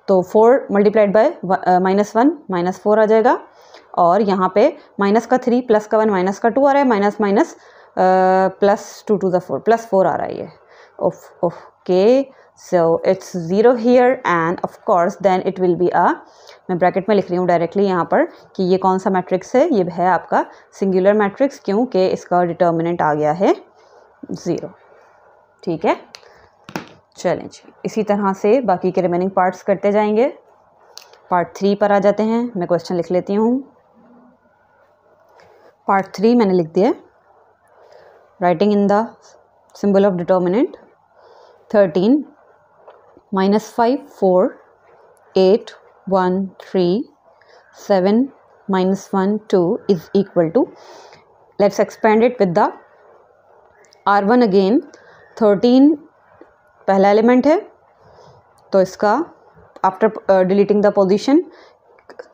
तो 4 मल्टीप्लाइड बाय -1 -4 आ जाएगा, और यहाँ पे माइनस का 3 प्लस का 1 माइनस का 2 आ रहा है, माइनस माइनस प्लस 2 2 ज़ा 4 +4 आ रहा है ये। Okay, so it's 0 here and of course then it will be मैं ब्रैकेट में लिख रही हूँ डायरेक्टली यहाँ पर कि ये कौन सा मैट्रिक्स है, ये है आपका सिंगुलर मैट्रिक्स, क्योंकि इसका डिटर्मिनेंट आ गया है 0। ठीक है, चलें जी, इसी तरह से बाकी के रिमेनिंग पार्ट्स करते जाएंगे। पार्ट 3 पर आ जाते हैं, मैं क्वेश्चन लिख लेती हूँ। पार्ट 3 मैंने लिख दिया, writing in the symbol of determinant 13 -5 4 8 1 3 7 -1 2 is equal to, let's expand it with the R1 again। 13 पहला एलिमेंट है, तो इसका आफ्टर डिलीटिंग द पोजीशन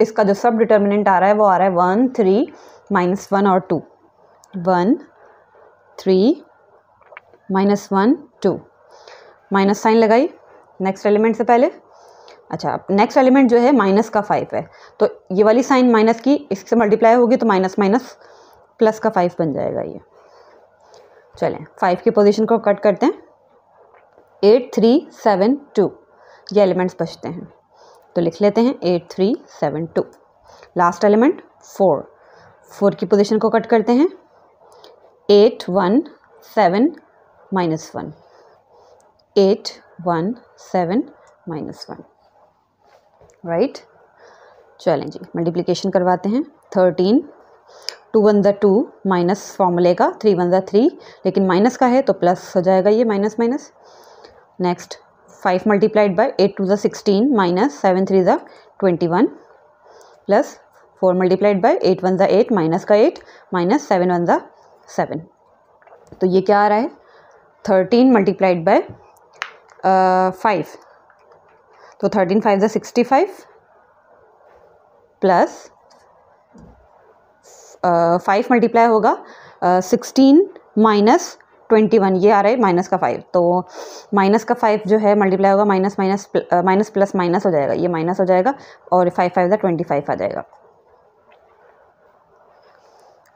इसका जो सब डिटर्मिनेंट आ रहा है वो आ रहा है 1 3 -1 और 2, 1 3 -1 2, माइनस साइन लगाई नेक्स्ट एलिमेंट से पहले। अच्छा, नेक्स्ट एलिमेंट जो है माइनस का 5 है, तो ये वाली साइन माइनस की इससे मल्टीप्लाई होगी तो माइनस माइनस प्लस का 5 बन जाएगा ये। चलें 5 की पोजीशन को कट करते हैं, 8 3 7 2 ये एलिमेंट्स बचते हैं, तो लिख लेते हैं 8 3 7 2। लास्ट एलिमेंट 4 की पोजीशन को कट करते हैं, 8 1 7 -1 8 1 7 -1, राइट। चलें जी, मल्टीप्लिकेशन करवाते हैं। 13 2 1 ज़ा 2 माइनस फॉर्मूले का 3 1 ज़ा 3, लेकिन माइनस का है तो प्लस हो जाएगा ये, minus minus. Next 5 multiplied by 8 2 ज़ा 16 माइनस 7 3 ज़ा 21 प्लस 4 मल्टीप्लाइड बाय 8 1 ज़ा 8 माइनस का 8 माइनस 7 1 ज़ा 7, तो ये क्या आ रहा है 13 मल्टीप्लाइड बाय 5, तो 13 5 ज़ा 65 प्लस 5 मल्टीप्लाई होगा 16 माइनस 21, ये आ रहा है माइनस का 5, तो माइनस का 5 जो है मल्टीप्लाई होगा minus minus minus plus minus हो जाएगा, ये माइनस हो जाएगा और 5 5 ज़ा 25 आ जाएगा।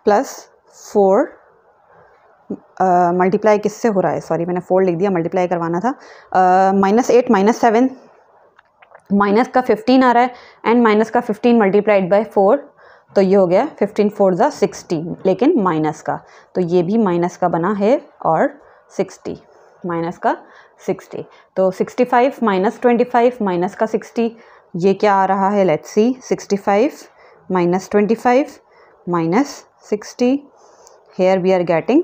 प्लस 4 मल्टीप्लाई किससे हो रहा है, सॉरी मैंने 4 लिख दिया, मल्टीप्लाई करवाना था। -8 -7 माइनस का 15 आ रहा है एंड माइनस का 15 मल्टीप्लाइड बाय 4, तो ये हो गया 15 4 ज़ा 16, लेकिन माइनस का, तो ये भी माइनस का बना है और 60 माइनस का 60, तो 65 माइनस 25 माइनस का 60, ये क्या आ रहा है, let's C, 65 minus 25 minus 60, here we are getting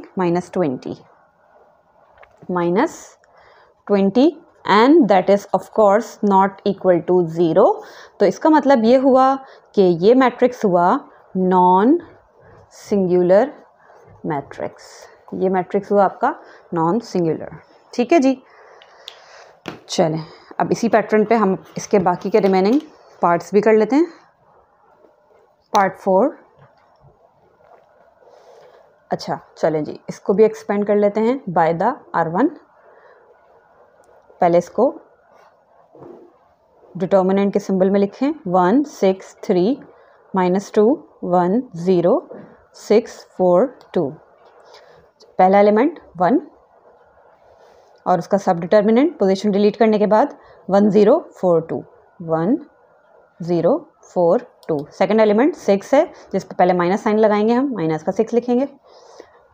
-20 and that is of course not equal to 0। तो इसका मतलब ये हुआ कि ये मैट्रिक्स हुआ नॉन सिंगुलर मैट्रिक्स, ये मैट्रिक्स हुआ आपका नॉन सिंगुलर। ठीक है जी, चलें अब इसी पैटर्न पे हम इसके बाकी के रिमेनिंग पार्ट्स भी कर लेते हैं। पार्ट 4, अच्छा चलें जी, इसको भी एक्सपेंड कर लेते हैं बाय द R1। पहले इसको डिटर्मिनेंट के सिंबल में लिखें, 1 6 3 -2 1 0 6 4 2, पहला एलिमेंट 1 और उसका सब डिटर्मिनेंट पोजीशन डिलीट करने के बाद 1 0 4 2 1 0 4 2, सेकेंड एलिमेंट 6 है जिस पर पहले माइनस साइन लगाएंगे, हम माइनस का 6 लिखेंगे,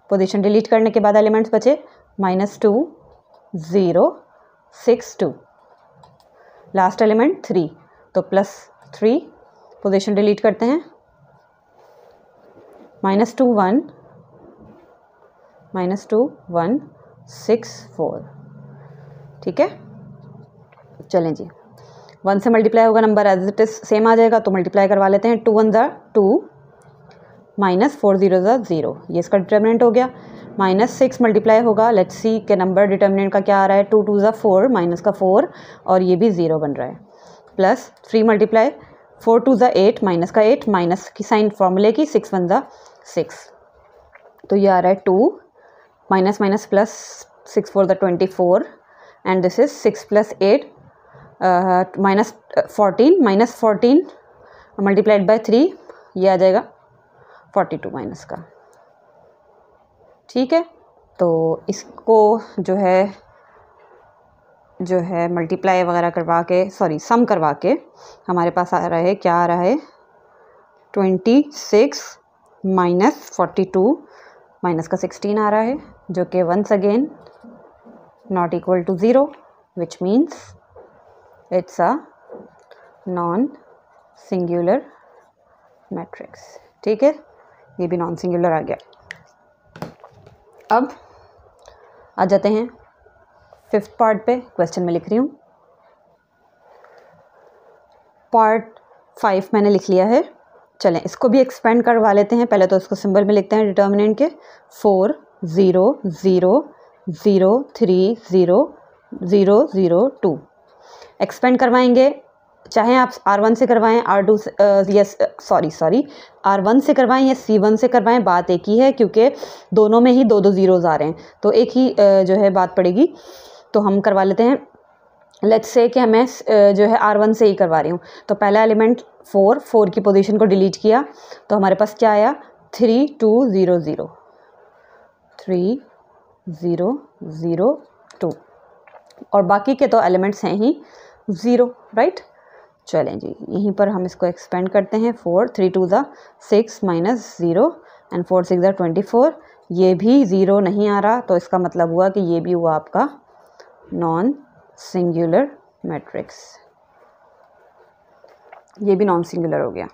पोजीशन डिलीट करने के बाद एलिमेंट्स बचे -2 0 6 2, लास्ट एलिमेंट 3, तो +3, पोजीशन डिलीट करते हैं, -2 1 -2 1 6 4। ठीक है, चलें जी, 1 से मल्टीप्लाई होगा number as it is same आ जाएगा, तो मल्टीप्लाई करवा लेते हैं, 2 1 ज़ा 2 -4 0 ज़ा 0, ये इसका डिटर्मिनेंट हो गया। -6 मल्टीप्लाई होगा, लेट्स सी के नंबर डिटर्मिनेंट का क्या आ रहा है, 2 2 ज़ा 4 माइनस का 4 और ये भी 0 बन रहा है, +3 मल्टीप्लाई 4 2 ज़ा 8 माइनस का 8, माइनस की साइन फॉर्मूले की, 6 1 ज़ा 6, तो ये आ रहा है 2 माइनस माइनस प्लस 6 4 ज़ा 24 and this is 6 + 8 -14 multiplied by 3, ये आ जाएगा 42 माइनस का। ठीक है, तो इसको जो है मल्टीप्लाई वगैरह करवा के, सॉरी सम करवा के हमारे पास आ रहा है, क्या आ रहा है, 26 -42 माइनस का 16 आ रहा है, जो कि once again not equal to 0, which means it's a non singular matrix. ठीक है, ये भी नॉन सिंगुलर आ गया। अब आ जाते हैं 5th पार्ट पे, क्वेश्चन में लिख रही हूँ, पार्ट 5 मैंने लिख लिया है। चलें इसको भी एक्सपेंड करवा लेते हैं, पहले तो इसको सिंबल में लिखते हैं डिटर्मिनेंट के, 4 0 0 0 3 0 0 0 2, एक्सपेंड करवाएंगे, चाहे आप R1 से करवाएं, R2 से R1 से करवाएं या C1 से करवाएं, बात एक ही है, क्योंकि दोनों में ही 2 ज़ीरोज़ आ रहे हैं, तो एक ही जो है बात पड़ेगी। तो हम करवा लेते हैं, लेट्स से कि मैं जो है R1 से ही करवा रही हूँ, तो पहला एलिमेंट 4 की पोजीशन को डिलीट किया, तो हमारे पास क्या आया, 3 2 0 0 3 0 0 2, और बाकी के तो एलिमेंट्स हैं ही 0, राइट। चलें जी, यहीं पर हम इसको एक्सपेंड करते हैं, 4 3 2 ज़ा 6 -0 एंड 4 6 ज़ा 24, ये भी 0 नहीं आ रहा, तो इसका मतलब हुआ कि ये भी हुआ आपका नॉन सिंगुलर मैट्रिक्स, ये भी नॉन सिंगुलर हो गया।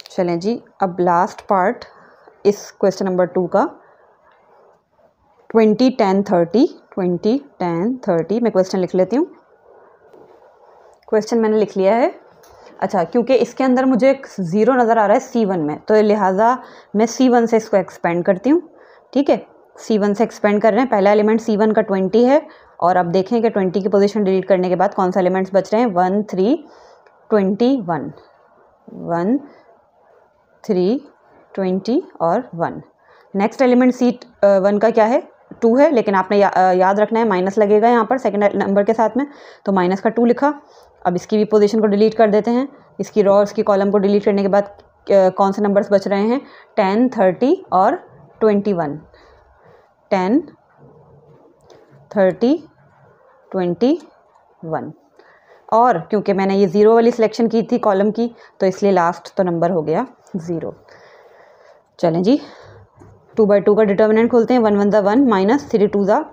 चलें जी, अब लास्ट पार्ट इस क्वेश्चन नंबर 2 का, 20 10 30 मैं क्वेश्चन लिख लेती हूँ। क्वेश्चन मैंने लिख लिया है। अच्छा, क्योंकि इसके अंदर मुझे 0 नज़र आ रहा है C1 में, तो लिहाजा मैं C1 से इसको एक्सपेंड करती हूँ। ठीक है, C1 से एक्सपेंड कर रहे हैं, पहला एलिमेंट C1 का 20 है, और अब देखें कि 20 की पोजीशन डिलीट करने के बाद कौन सा एलिमेंट्स बच रहे हैं, 1 3 21 1 3 20 और 1। नेक्स्ट एलिमेंट C1 का क्या है, 2 है, लेकिन आपने याद रखना है माइनस लगेगा यहाँ पर सेकंड नंबर के साथ में, तो माइनस का 2 लिखा। अब इसकी भी पोजीशन को डिलीट कर देते हैं, इसकी रो इसकी कॉलम को डिलीट करने के बाद कौन से नंबर्स बच रहे हैं, 10, 30 और 21। 10, 30, 21। और क्योंकि मैंने ये 0 वाली सिलेक्शन की थी कॉलम की, तो इसलिए लास्ट तो नंबर हो गया 0। चलें जी, 2 by 2 का डिटर्मिनेंट खोलते हैं। 1 1 ज़ा 1 माइनस 3 2 ज़ा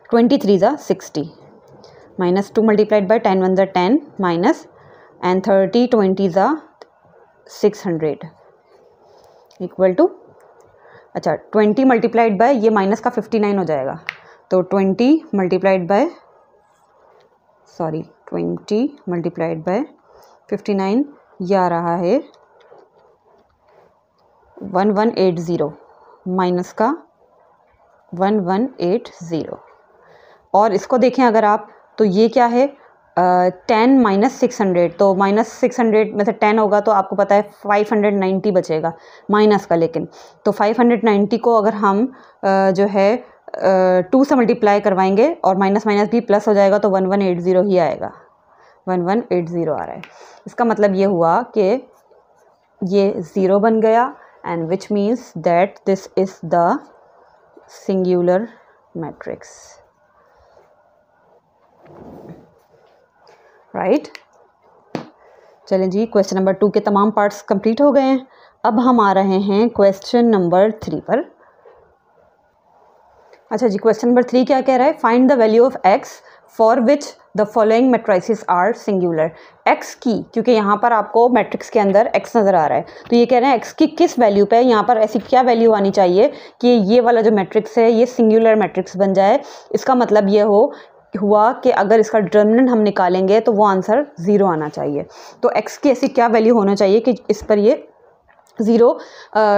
23 ज़ा 60 माइनस 2 मल्टीप्लाइड बाय 10 1 ज़ा 10 माइनस एंड 30 20 ज़ा 600 इक्वल टू, अच्छा 20 मल्टीप्लाइड बाय ये माइनस का 59 हो जाएगा, तो 20 मल्टीप्लाइड बाय 59 ये आ रहा है 1180 माइनस का 1180। और इसको देखें अगर आप, तो ये क्या है 10 माइनस 600, तो माइनस 600 में से 10 होगा तो आपको पता है 590 बचेगा माइनस का। लेकिन तो 590 को अगर हम जो है 2 से मल्टीप्लाई करवाएंगे और माइनस माइनस भी प्लस हो जाएगा तो 1180 ही आएगा, 1180 आ रहा है। इसका मतलब ये हुआ कि ये 0 बन गया, and which means that this is the singular matrix, right. चलें जी, क्वेश्चन नंबर 2 के तमाम पार्ट्स कंप्लीट हो गए हैं। अब हम आ रहे हैं क्वेश्चन नंबर 3 पर। अच्छा जी, क्वेश्चन नंबर 3 क्या कह रहा है, find the value of x for which the following matrices are singular. x की, क्योंकि यहाँ पर आपको मैट्रिक्स के अंदर x नज़र आ रहा है, तो ये कह रहे हैं x की किस वैल्यू पे, यहाँ पर ऐसी क्या वैल्यू आनी चाहिए कि ये वाला जो मैट्रिक्स है ये सिंगुलर मैट्रिक्स बन जाए। इसका मतलब ये हुआ कि अगर इसका डिटर्मिनेंट हम निकालेंगे तो वो आंसर 0 आना चाहिए। तो x की ऐसी क्या वैल्यू होना चाहिए कि इस पर ये 0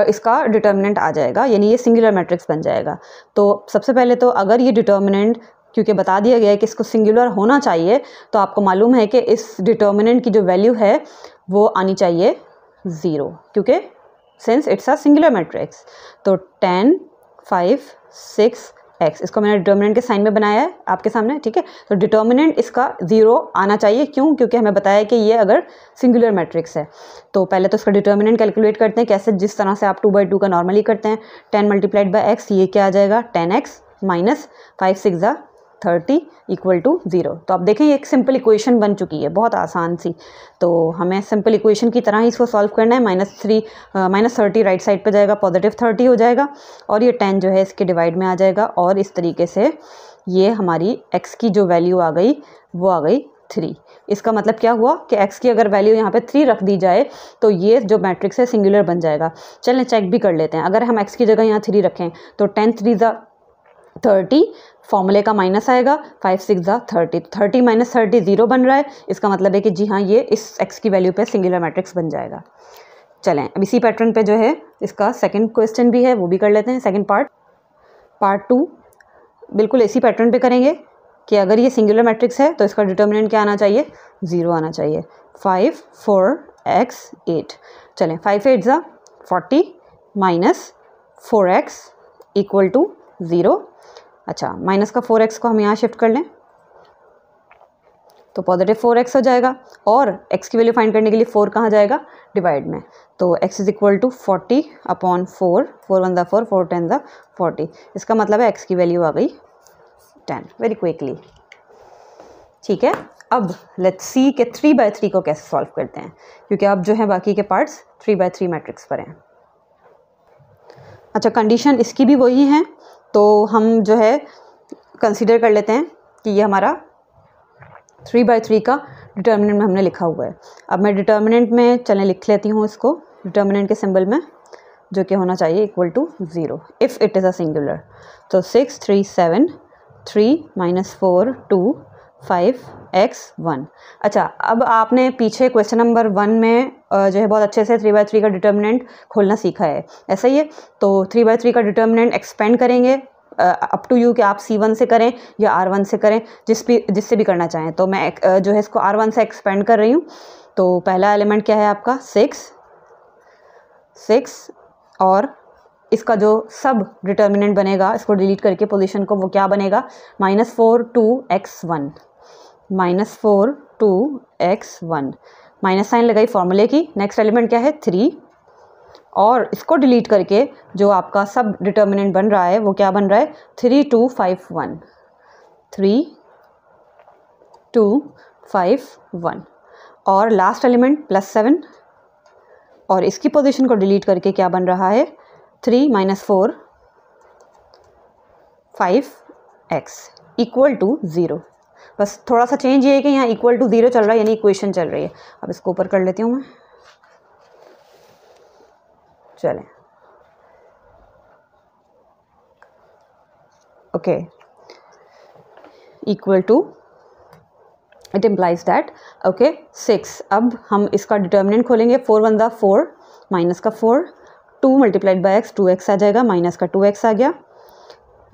इसका डिटर्मिनेंट आ जाएगा, यानी ये सिंगुलर मैट्रिक्स बन जाएगा। तो सबसे पहले तो अगर ये डिटर्मिनेंट, क्योंकि बता दिया गया है कि इसको सिंगुलर होना चाहिए, तो आपको मालूम है कि इस डिटर्मिनेंट की जो वैल्यू है वो आनी चाहिए 0, क्योंकि since it's a singular matrix. तो 10 5 6 x, इसको मैंने डिटर्मिनेंट के साइन में बनाया है आपके सामने, ठीक है। तो डिटर्मिनेंट इसका 0 आना चाहिए, क्यों, क्योंकि हमें बताया कि ये अगर सिंगुलर मैट्रिक्स है। तो पहले तो इसका डिटर्मिनेंट कैलकुलेट करते हैं, कैसे, जिस तरह से आप 2 by 2 का नॉर्मली करते हैं। 10 मल्टीप्लाइड बाय x, ये क्या आ जाएगा 10x माइनस 5 6 ज़ा 30 इक्वल टू 0। तो आप देखें ये एक सिंपल इक्वेशन बन चुकी है, बहुत आसान सी। तो हमें सिंपल इक्वेशन की तरह ही इसको सॉल्व करना है। माइनस 30 राइट साइड पे जाएगा, पॉजिटिव 30 हो जाएगा, और ये 10 जो है इसके डिवाइड में आ जाएगा, और इस तरीके से ये हमारी x की जो वैल्यू आ गई वो आ गई 3। इसका मतलब क्या हुआ कि x की अगर वैल्यू यहाँ पे 3 रख दी जाए तो ये जो मैट्रिक्स है सिंगुलर बन जाएगा। चलें चेक भी कर लेते हैं। अगर हम x की जगह यहाँ 3 रखें तो 10 3 ज़ा 30, फॉर्मूले का माइनस आएगा, 5 6 ज़ा 30, 30 माइनस 30 0 बन रहा है। इसका मतलब है कि जी हाँ, ये इस x की वैल्यू पे सिंगुलर मैट्रिक्स बन जाएगा। चलें अब इसी पैटर्न पे जो है इसका सेकंड क्वेश्चन भी है, वो भी कर लेते हैं। सेकंड पार्ट 2 बिल्कुल इसी पैटर्न पे करेंगे कि अगर ये सिंगुलर मैट्रिक्स है तो इसका डिटर्मिनेंट क्या आना चाहिए, 0 आना चाहिए। 5 4 x 8, चलें 5 8 ज़ा 40 माइनस 4x इक्वल टू 0। अच्छा, माइनस का 4x को हम यहाँ शिफ्ट कर लें तो पॉजिटिव 4x हो जाएगा, और x की वैल्यू फाइंड करने के लिए 4 कहाँ जाएगा, डिवाइड में। तो x is equal to 40 upon 4, 4 1 ज़ा 4, 4 10 ज़ा 40। इसका मतलब है x की वैल्यू आ गई 10, वेरी क्विकली, ठीक है। अब लेट्स सी कि 3 by 3 को कैसे सॉल्व करते हैं, क्योंकि अब जो है बाकी के पार्ट्स 3 by 3 मैट्रिक्स पर हैं। अच्छा, कंडीशन इसकी भी वही है, तो हम जो है कंसीडर कर लेते हैं कि ये हमारा 3 by 3 का डिटर्मिनेंट में हमने लिखा हुआ है। अब मैं डिटर्मिनेंट में चलें लिख लेती हूँ इसको, डिटर्मिनेंट के सिंबल में, जो कि होना चाहिए equal to 0 if it is a singular. तो 6 3 7 3 माइनस 4 2 5 x 1। अच्छा, अब आपने पीछे क्वेश्चन नंबर 1 में जो है बहुत अच्छे से 3 by 3 का डिटर्मिनेंट खोलना सीखा है, ऐसा ही है। तो 3 by 3 का डिटर्मिनेंट एक्सपेंड करेंगे, अप टू यू कि आप C1 से करें या R1 से करें, जिससे भी करना चाहें। तो मैं जो है इसको R1 से एक्सपेंड कर रही हूँ। तो पहला एलिमेंट क्या है आपका 6, और इसका जो सब डिटर्मिनेंट बनेगा, इसको डिलीट करके पोजीशन को, वो क्या बनेगा -4 2 x 1, -4 2 x 1। माइनस साइन लगाई फॉर्मूले की, नेक्स्ट एलिमेंट क्या है 3, और इसको डिलीट करके जो आपका सब डिटर्मिनेंट बन रहा है वो क्या बन रहा है 3 2 5 1, 3 2 5 1, और लास्ट एलिमेंट +7, और इसकी पोजीशन को डिलीट करके क्या बन रहा है 3 - 4 5x इक्वल टू 0। बस थोड़ा सा चेंज ये है कि यहाँ इक्वल टू 0 चल रहा है, यानी इक्वेशन चल रही है। अब इसको ऊपर कर लेती हूँ मैं, चलें okay, equal to it implies that okay 6। अब हम इसका डिटर्मिनेंट खोलेंगे, 4 1 दा 4, माइनस का 4, 2 मल्टीप्लाइड बाय x 2x आ जाएगा, माइनस का 2x आ गया,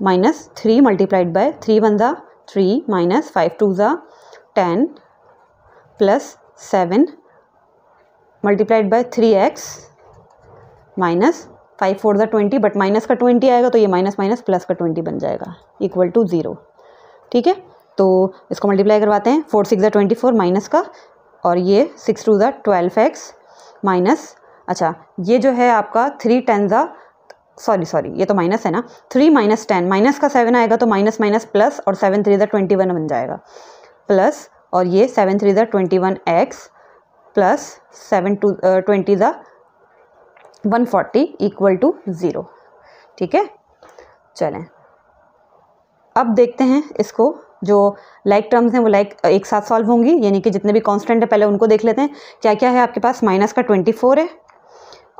माइनस 3 मल्टीप्लाइड बाय 3 1 दा 3, माइनस 5 2 दा 10, plus 7 multiplied by 3x, minus 5 4 दा 20, बट माइनस का 20 आएगा तो ये माइनस माइनस प्लस का 20 बन जाएगा, इक्वल टू 0। ठीक है, तो इसको मल्टीप्लाई करवाते हैं, 4 6 दा 24 माइनस का, और ये 6 2 दा 12x, माइनस, अच्छा ये जो है आपका 3 10 दा सॉरी ये तो माइनस है ना, 3 - 10, माइनस का 7 आएगा तो माइनस माइनस प्लस, और 7 3 दा 21 बन जाएगा, प्लस, और ये 7 3 दा 21x, प्लस 7 2 20 दा 140 इक्वल टू 0। ठीक है, चलें अब देखते हैं इसको, जो लाइक टर्म्स हैं वो लाइक एक साथ सॉल्व होंगी, यानी कि जितने भी कांस्टेंट है पहले उनको देख लेते हैं। क्या क्या है आपके पास, माइनस का 24 है,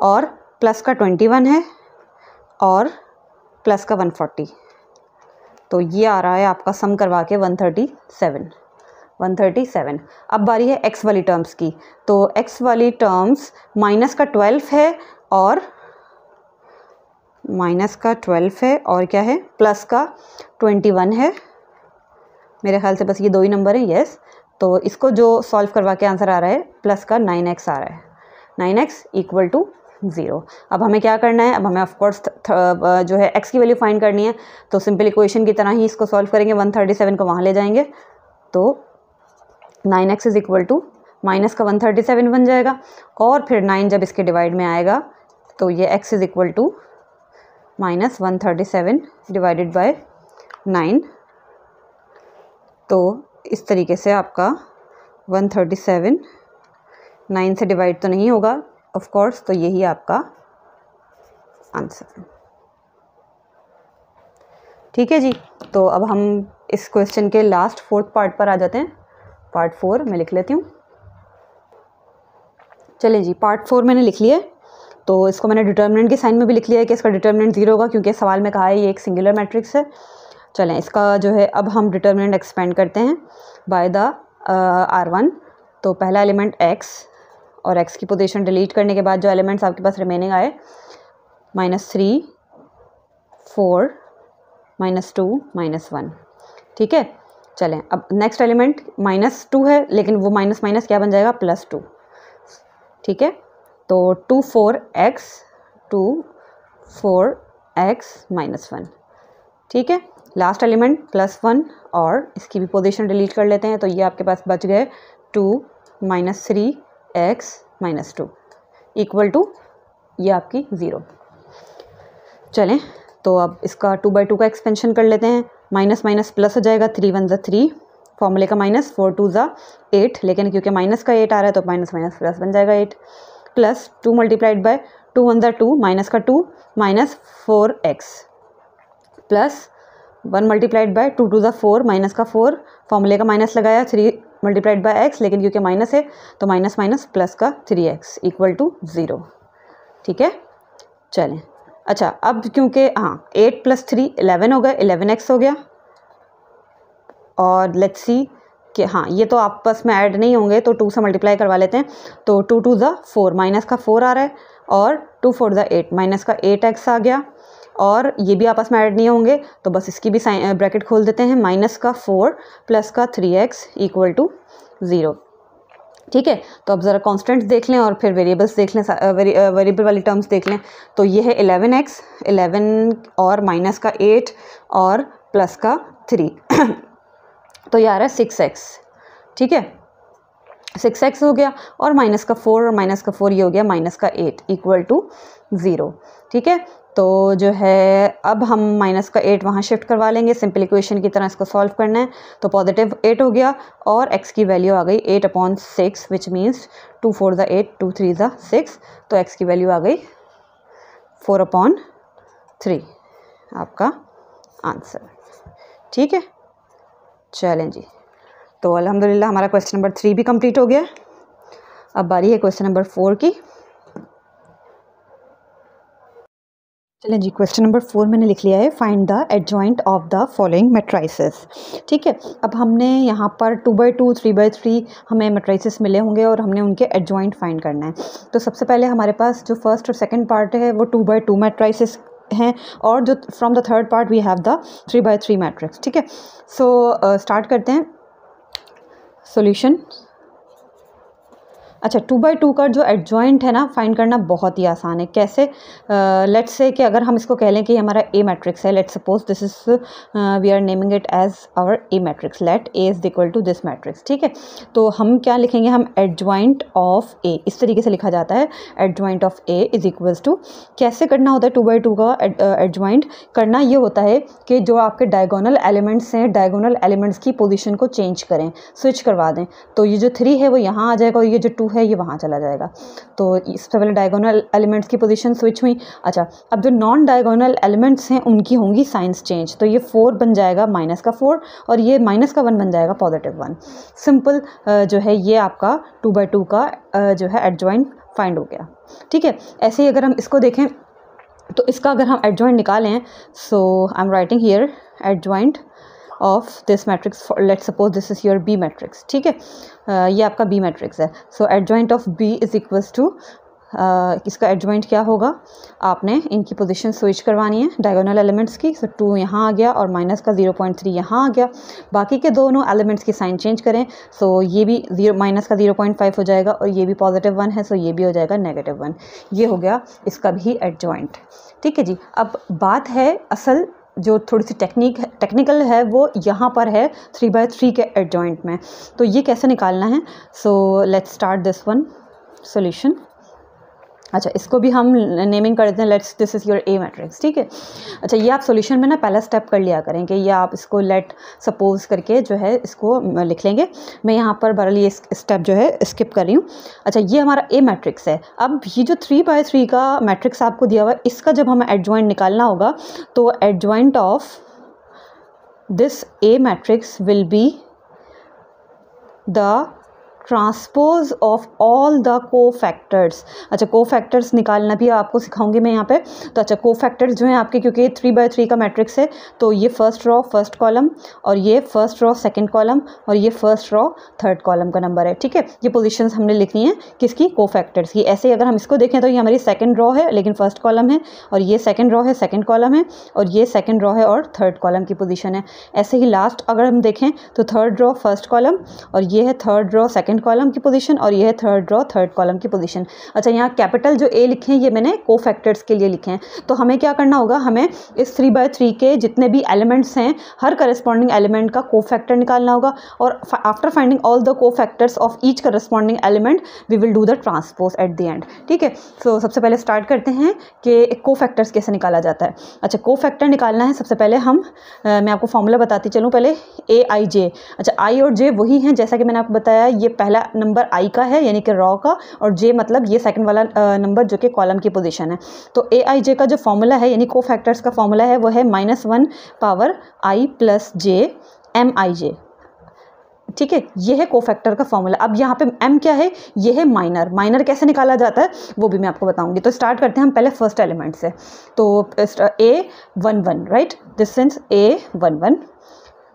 और प्लस का 21 है, और प्लस का 140, तो ये आ रहा है आपका सम करवा के 137। अब बारी है x वाली टर्म्स की, तो x वाली टर्म्स माइनस का 12 है, और माइनस का 12 है, और क्या है प्लस का 21 है, मेरे ख्याल से बस ये 2 ही नंबर हैं, यस। तो इसको जो सॉल्व करवा के आंसर आ रहा है प्लस का 9x आ रहा है, 9x इक्वल टू 0। अब हमें क्या करना है, अब हमें ऑफकोर्स जो है x की वैल्यू फाइंड करनी है, तो सिंपल इक्वेशन की तरह ही इसको सॉल्व करेंगे, 137 को वहाँ ले जाएंगे, तो 9x is equal to minus का 137 बन जाएगा, और फिर 9 जब इसके डिवाइड में आएगा तो ये x is equal to minus 137 divided by 9, तो इस तरीके से आपका 137 9 से डिवाइड तो नहीं होगा ऑफ कोर्स, तो यही आपका आंसर। ठीक है जी, तो अब हम इस क्वेश्चन के लास्ट 4th पार्ट पर आ जाते हैं। पार्ट 4 मैं लिख लेती हूँ। चलिए जी, पार्ट 4 मैंने लिख लिया है, तो इसको मैंने डिटर्मिनेंट के साइन में भी लिख लिया है कि इसका डिटर्मिनेंट 0 होगा, क्योंकि सवाल में कहा है ये एक सिंगुलर मैट्रिक्स है। चलें, इसका जो है अब हम डिटर्मिनेंट एक्सपेंड करते हैं बाय द R1। तो पहला एलिमेंट x, और x की पोजीशन डिलीट करने के बाद जो एलिमेंट्स आपके पास रिमेनिंग आए -3 4 -2 -1। ठीक है, चलें अब नेक्स्ट एलिमेंट -2 है, लेकिन वो माइनस माइनस क्या बन जाएगा +2। ठीक है, तो 2 4x 2 4x -1। ठीक है, लास्ट एलिमेंट +1, और इसकी भी पोजीशन डिलीट कर लेते हैं, तो ये आपके पास बच गए 2 -3x -2 इक्वल टू ये आपकी 0। चलें, तो अब इसका 2 by 2 का एक्सपेंशन कर लेते हैं, माइनस माइनस प्लस हो जाएगा, 3 1 = 3, फॉर्मूले का माइनस, 4 2 = 8, लेकिन क्योंकि माइनस का 8 आ रहा है तो माइनस माइनस प्लस बन जाएगा 8, प्लस 2 मल्टीप्लाइड बाय 2 1 = 2, माइनस का 2 minus 4x, plus 1 multiplied by 2 2 = 4, minus का 4, फॉर्मूले का माइनस लगाया, 3 मल्टीप्लाइड बाय x, लेकिन क्योंकि माइनस है तो माइनस माइनस प्लस का 3x इक्वल टू 0। ठीक है, चलें, अच्छा अब क्योंकि 8 + 3 11 हो गया, 11x हो गया, और लेट्स सी कि ये तो आपस में ऐड नहीं होंगे, तो 2 से मल्टीप्लाई करवा लेते हैं, तो 2 2 = 4, माइनस का 4 आ रहा है, और 2 4 = 8, माइनस का 8x आ गया, और ये भी आपस में ऐड नहीं होंगे, तो बस इसकी भी ब्रैकेट खोल देते हैं, माइनस का 4 प्लस का 3x इक्वल टू 0। ठीक है, तो अब ज़रा कॉन्स्टेंट्स देख लें और फिर वेरिएबल्स देख लें, वेरिएबल वाली टर्म्स देख लें। तो ये है 11x, 11 और माइनस का 8 और प्लस का 3 तो ये आ रहा है 6x। ठीक है, 6x हो गया और माइनस का 4 और माइनस का 4 ये हो गया माइनस का 8 इक्वल टू 0। ठीक है, तो जो है अब हम माइनस का 8 वहाँ शिफ्ट करवा लेंगे, सिंपल इक्वेशन की तरह इसको सॉल्व करना है। तो पॉजिटिव 8 हो गया और x की वैल्यू आ गई 8/6 विच मीन्स 2 4 ज़ा 8 2 3 ज़ा 6, तो x की वैल्यू आ गई 4/3 आपका आंसर। ठीक है, चलें जी, तो अल्हम्दुलिल्लाह हमारा क्वेश्चन नंबर 3 भी कंप्लीट हो गया। अब बारी है क्वेश्चन नंबर 4 की। चलें जी, क्वेश्चन नंबर 4 मैंने लिख लिया है, find the adjoint of the following matrices. ठीक है, अब हमने यहाँ पर 2/2 3/3 हमें मैट्राइसेस मिले होंगे और हमने उनके एडजॉइंट फाइंड करना है। तो सबसे पहले हमारे पास जो फर्स्ट और सेकंड पार्ट है वो 2/2 मैट्राइसेस हैं और जो from the third part we have the 3/3 matrix. ठीक है, सो स्टार्ट करते हैं सॉल्यूशन। अच्छा, 2/2 का जो एडजॉइंट है ना फाइंड करना बहुत ही आसान है। कैसे? लेट्स से कि अगर हम इसको कह लें कि हमारा ए मैट्रिक्स है, let's suppose this is we are naming it as our A matrix, let A is equal to this matrix. ठीक है, तो हम क्या लिखेंगे, हम एडजॉइंट ऑफ ए, इस तरीके से लिखा जाता है, adjoint of A is equals to, कैसे करना होता है 2/2 का एडजॉइंट करना, ये होता है कि जो आपके डायगोनल एलिमेंट्स हैं, डायगोनल एलिमेंट्स की पोजीशन को चेंज करें, स्विच करवा दें। तो ये जो 3 है वो यहाँ आ जाएगा और ये जो 2 है ये वहाँ चला जाएगा। तो इससे पहले डायगोनल एलिमेंट्स की पोजीशन स्विच हुई। अच्छा, अब जो नॉन डायगोनल एलिमेंट्स हैं उनकी होंगी साइंस चेंज, तो ये 4 बन जाएगा माइनस का 4 और ये माइनस का 1 बन जाएगा +1। सिंपल जो है ये आपका 2/2 का जो है एडजॉइंट फाइंड हो गया। ठीक है, ऐसे ही अगर हम इसको देखें तो इसका अगर हम एडजॉइंट निकालें, so I am writing here adjoint of this matrix, let's suppose this is your B matrix. ठीक है, ये आपका बी मैट्रिक्स है। So adjoint of B is equals to, इसका एडजॉइंट क्या होगा, आपने इनकी पोजीशन स्विच करवानी है डायगोनल एलिमेंट्स की। सो 2 यहाँ आ गया और माइनस का 0.3 यहाँ आ गया, बाकी के दोनों एलिमेंट्स की साइन चेंज करें। सो ये भी माइनस का 0.5 हो जाएगा और ये भी +1 है, सो ये भी हो जाएगा -1। ये हो गया इसका भी एडजॉइंट। ठीक है जी, अब बात है असल जो थोड़ी सी टेक्निकल है वो यहाँ पर है 3/3 के एडजॉइंट में। तो ये कैसे निकालना है, so let's start this one solution. अच्छा, इसको भी हम नेमिंग कर देते हैं, let's this is your A matrix. ठीक है, अच्छा ये आप सॉल्यूशन में ना पहला स्टेप कर लिया करें कि ये आप इसको लेट सपोज करके जो है इसको लिख लेंगे। मैं यहाँ पर बहरहाल ये स्टेप जो है स्किप कर रही हूँ। अच्छा, ये हमारा ए मैट्रिक्स है। अब ये जो 3/3 का मैट्रिक्स आपको दिया हुआ है, इसका जब हमें एडजॉइंट निकालना होगा तो adjoint of this A matrix will be the transpose of all the cofactors. अच्छा, कोफैक्टर्स निकालना भी आपको सिखाऊंगी मैं यहाँ पे। तो अच्छा, कोफैक्टर्स जो हैं आपके, क्योंकि 3/3 का मैट्रिक्स है तो ये फर्स्ट रो फर्स्ट कॉलम और ये फर्स्ट रो सेकंड कॉलम और ये फर्स्ट रो थर्ड कॉलम का नंबर है। ठीक है, ये पोजीशंस हमने लिखनी है किसकी, कोफैक्टर्स की। ऐसे ही अगर हम इसको देखें तो ये हमारी सेकंड रो है लेकिन फर्स्ट कॉलम है, और ये सेकंड रो है सेकंड कॉलम है, और ये सेकंड रो है और थर्ड कॉलम की पोजीशन है। ऐसे ही लास्ट अगर हम देखें तो थर्ड रो फर्स्ट कॉलम और ये है थर्ड रो सेकंड कॉलम की पोजीशन और ये है थर्ड रो थर्ड कॉलम की पोजीशन। अच्छा, यहाँ कैपिटल जो ए लिखे हैं ये मैंने कोफैक्टर्स के लिए लिखे हैं। तो हमें क्या करना होगा, हमें इस 3/3 के जितने भी एलिमेंट्स हैं हर करस्पॉन्डिंग एलिमेंट का कोफैक्टर निकालना होगा, और after finding all the cofactors of each corresponding element we will do the transpose at the end. ठीक है, सो सबसे पहले स्टार्ट करते हैं कि कोफैक्टर्स कैसे निकाला जाता है। अच्छा, कोफैक्टर निकालना है, सबसे पहले हम मैं आपको फॉर्मूला बताती चलूँ पहले, AIJ। अच्छा, I और J वही हैं जैसा कि मैंने आपको बताया, ये पहला नंबर I का है यानी कि रॉ का, और J मतलब ये सेकंड वाला नंबर जो कि कॉलम की पोजीशन है। तो AIJ का जो फॉर्मूला है यानी कोफैक्टर्स का फॉर्मूला है वो है -1 पावर I + J MIJ। ठीक है, ये है कोफैक्टर का फॉर्मूला। अब यहाँ पे m क्या है, ये है माइनर कैसे निकाला जाता है वो भी मैं आपको बताऊंगी। तो स्टार्ट करते हैं हम पहले फर्स्ट एलिमेंट से। तो A11 right, this sense A11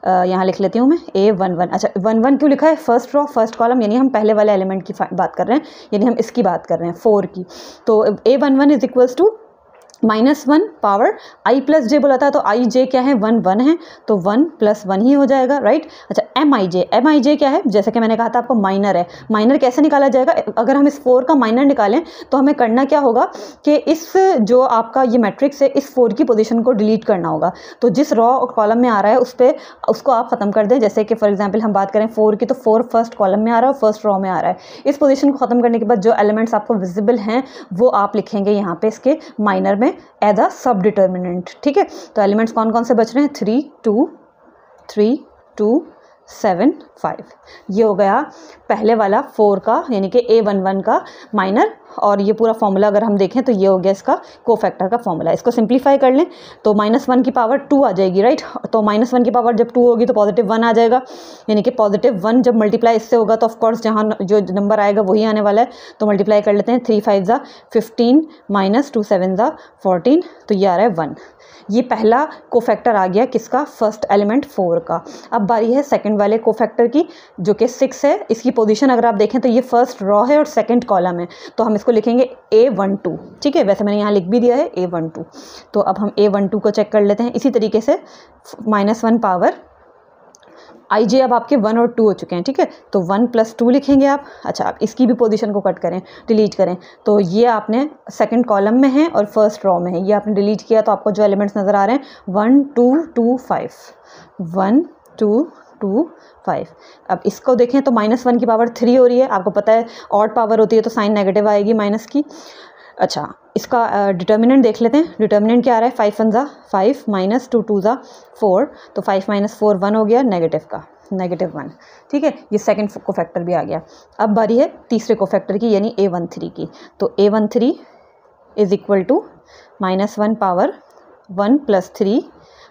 यहाँ लिख लेती हूँ मैं A11। अच्छा, 11 क्यों लिखा है, फर्स्ट रो फर्स्ट कॉलम यानी हम पहले वाले एलिमेंट की बात कर रहे हैं, यानी हम इसकी बात कर रहे हैं 4 की। तो A11 is equals to -1 power i plus J बोला था, तो आई जे क्या है 1 1 है, तो 1 + 1 ही हो जाएगा, राइट। अच्छा एम आई जे क्या है, जैसे कि मैंने कहा था आपको माइनर है। माइनर कैसे निकाला जाएगा, अगर हम इस 4 का माइनर निकालें तो हमें करना क्या होगा कि इस जो आपका ये मैट्रिक्स है इस 4 की पोजीशन को डिलीट करना होगा। तो जिस रॉ कॉलम में आ रहा है उसको आप ख़त्म कर दें। जैसे कि फॉर एग्जाम्पल हम बात करें 4 की, तो 4 फर्स्ट कॉलम में आ रहा है और फर्स्ट रॉ में आ रहा है। इस पोजीशन को ख़त्म करने के बाद जो एलिमेंट्स आपको विजिबल हैं वो आप लिखेंगे यहाँ पे इसके माइनर में एज अ सब डिटर्मिनेंट, ठीक है। तो एलिमेंट्स कौन कौन से बच रहे हैं, 3 2 7 5। ये हो गया पहले वाला 4 का यानी कि A11 का माइनर। और ये पूरा फॉर्मूला अगर हम देखें तो ये हो गया इसका कोफैक्टर का फॉर्मूला। इसको सिंप्लीफाई कर लें तो -1 की पावर 2 आ जाएगी, राइट। तो -1 की पावर जब 2 होगी तो +1 आ जाएगा, यानी कि +1 जब मल्टीप्लाई इससे होगा तो ऑफकोर्स जहाँ जो नंबर आएगा वही आने वाला है। तो मल्टीप्लाई कर लेते हैं, 3 5 ज़ा 15 -2 7 ज़ा 14, तो ये आ रहा है 1। ये पहला कोफैक्टर आ गया किसका, फर्स्ट एलिमेंट 4 का। अब बारी है सेकंड वाले कोफैक्टर की जो कि 6 है। इसकी पोजीशन अगर आप देखें तो ये फर्स्ट रॉ है और सेकंड कॉलम है, तो हम इसको लिखेंगे A12, ठीक है। वैसे मैंने यहाँ लिख भी दिया है A12। तो अब हम A12 को चेक कर लेते हैं। इसी तरीके से -1 पावर आई जे अब आपके 1 और 2 हो चुके हैं, ठीक है। तो 1 + 2 लिखेंगे आप। अच्छा आप इसकी भी पोजीशन को कट करें, डिलीट करें, तो ये आपने सेकंड कॉलम में है और फर्स्ट रॉ में है। ये आपने डिलीट किया तो आपको जो एलिमेंट्स नज़र आ रहे हैं 1 2 2 5 1 2 2 5। अब इसको देखें तो -1 की पावर 3 हो रही है। आपको पता है ऑड पावर होती है तो साइन नेगेटिव आएगी माइनस की। अच्छा इसका डिटर्मिनेंट देख लेते हैं। डिटर्मिनेंट क्या आ रहा है, 5 1 ज़ा 5 -2 2 ज़ा 4, तो 5 - 4 1 हो गया नेगेटिव का, -1, ठीक है। ये सेकंड कोफैक्टर भी आ गया। अब बारी है तीसरे कोफैक्टर की यानी A13 की। तो A13 = -1 पावर 1 + 3।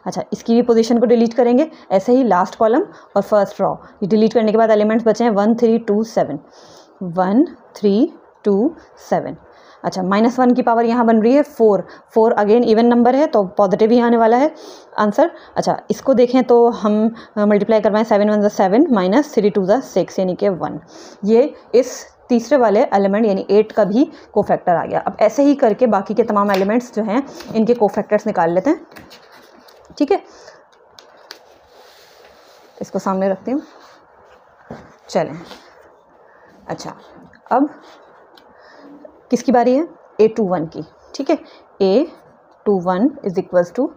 अच्छा इसकी भी पोजीशन को डिलीट करेंगे, ऐसे ही लास्ट कॉलम और फर्स्ट रॉ। ये डिलीट करने के बाद एलिमेंट्स बचे हैं 1 3 2 7 1 3 2 7। अच्छा -1 की पावर यहाँ बन रही है 4 4 अगेन इवन नंबर है तो पॉजिटिव ही आने वाला है आंसर। अच्छा इसको देखें तो हम मल्टीप्लाई करवाएं, 7 1 ज़ा 7 -3 2 ज़ा 6 यानी कि 1। ये इस तीसरे वाले एलिमेंट यानी 8 का भी कोफैक्टर आ गया। अब ऐसे ही करके बाकी के तमाम एलिमेंट्स जो हैं इनके कोफैक्टर्स निकाल लेते हैं, ठीक है। इसको सामने रखती हूँ, चलें। अच्छा अब किसकी बारी है, A21 की, ठीक है। A21 =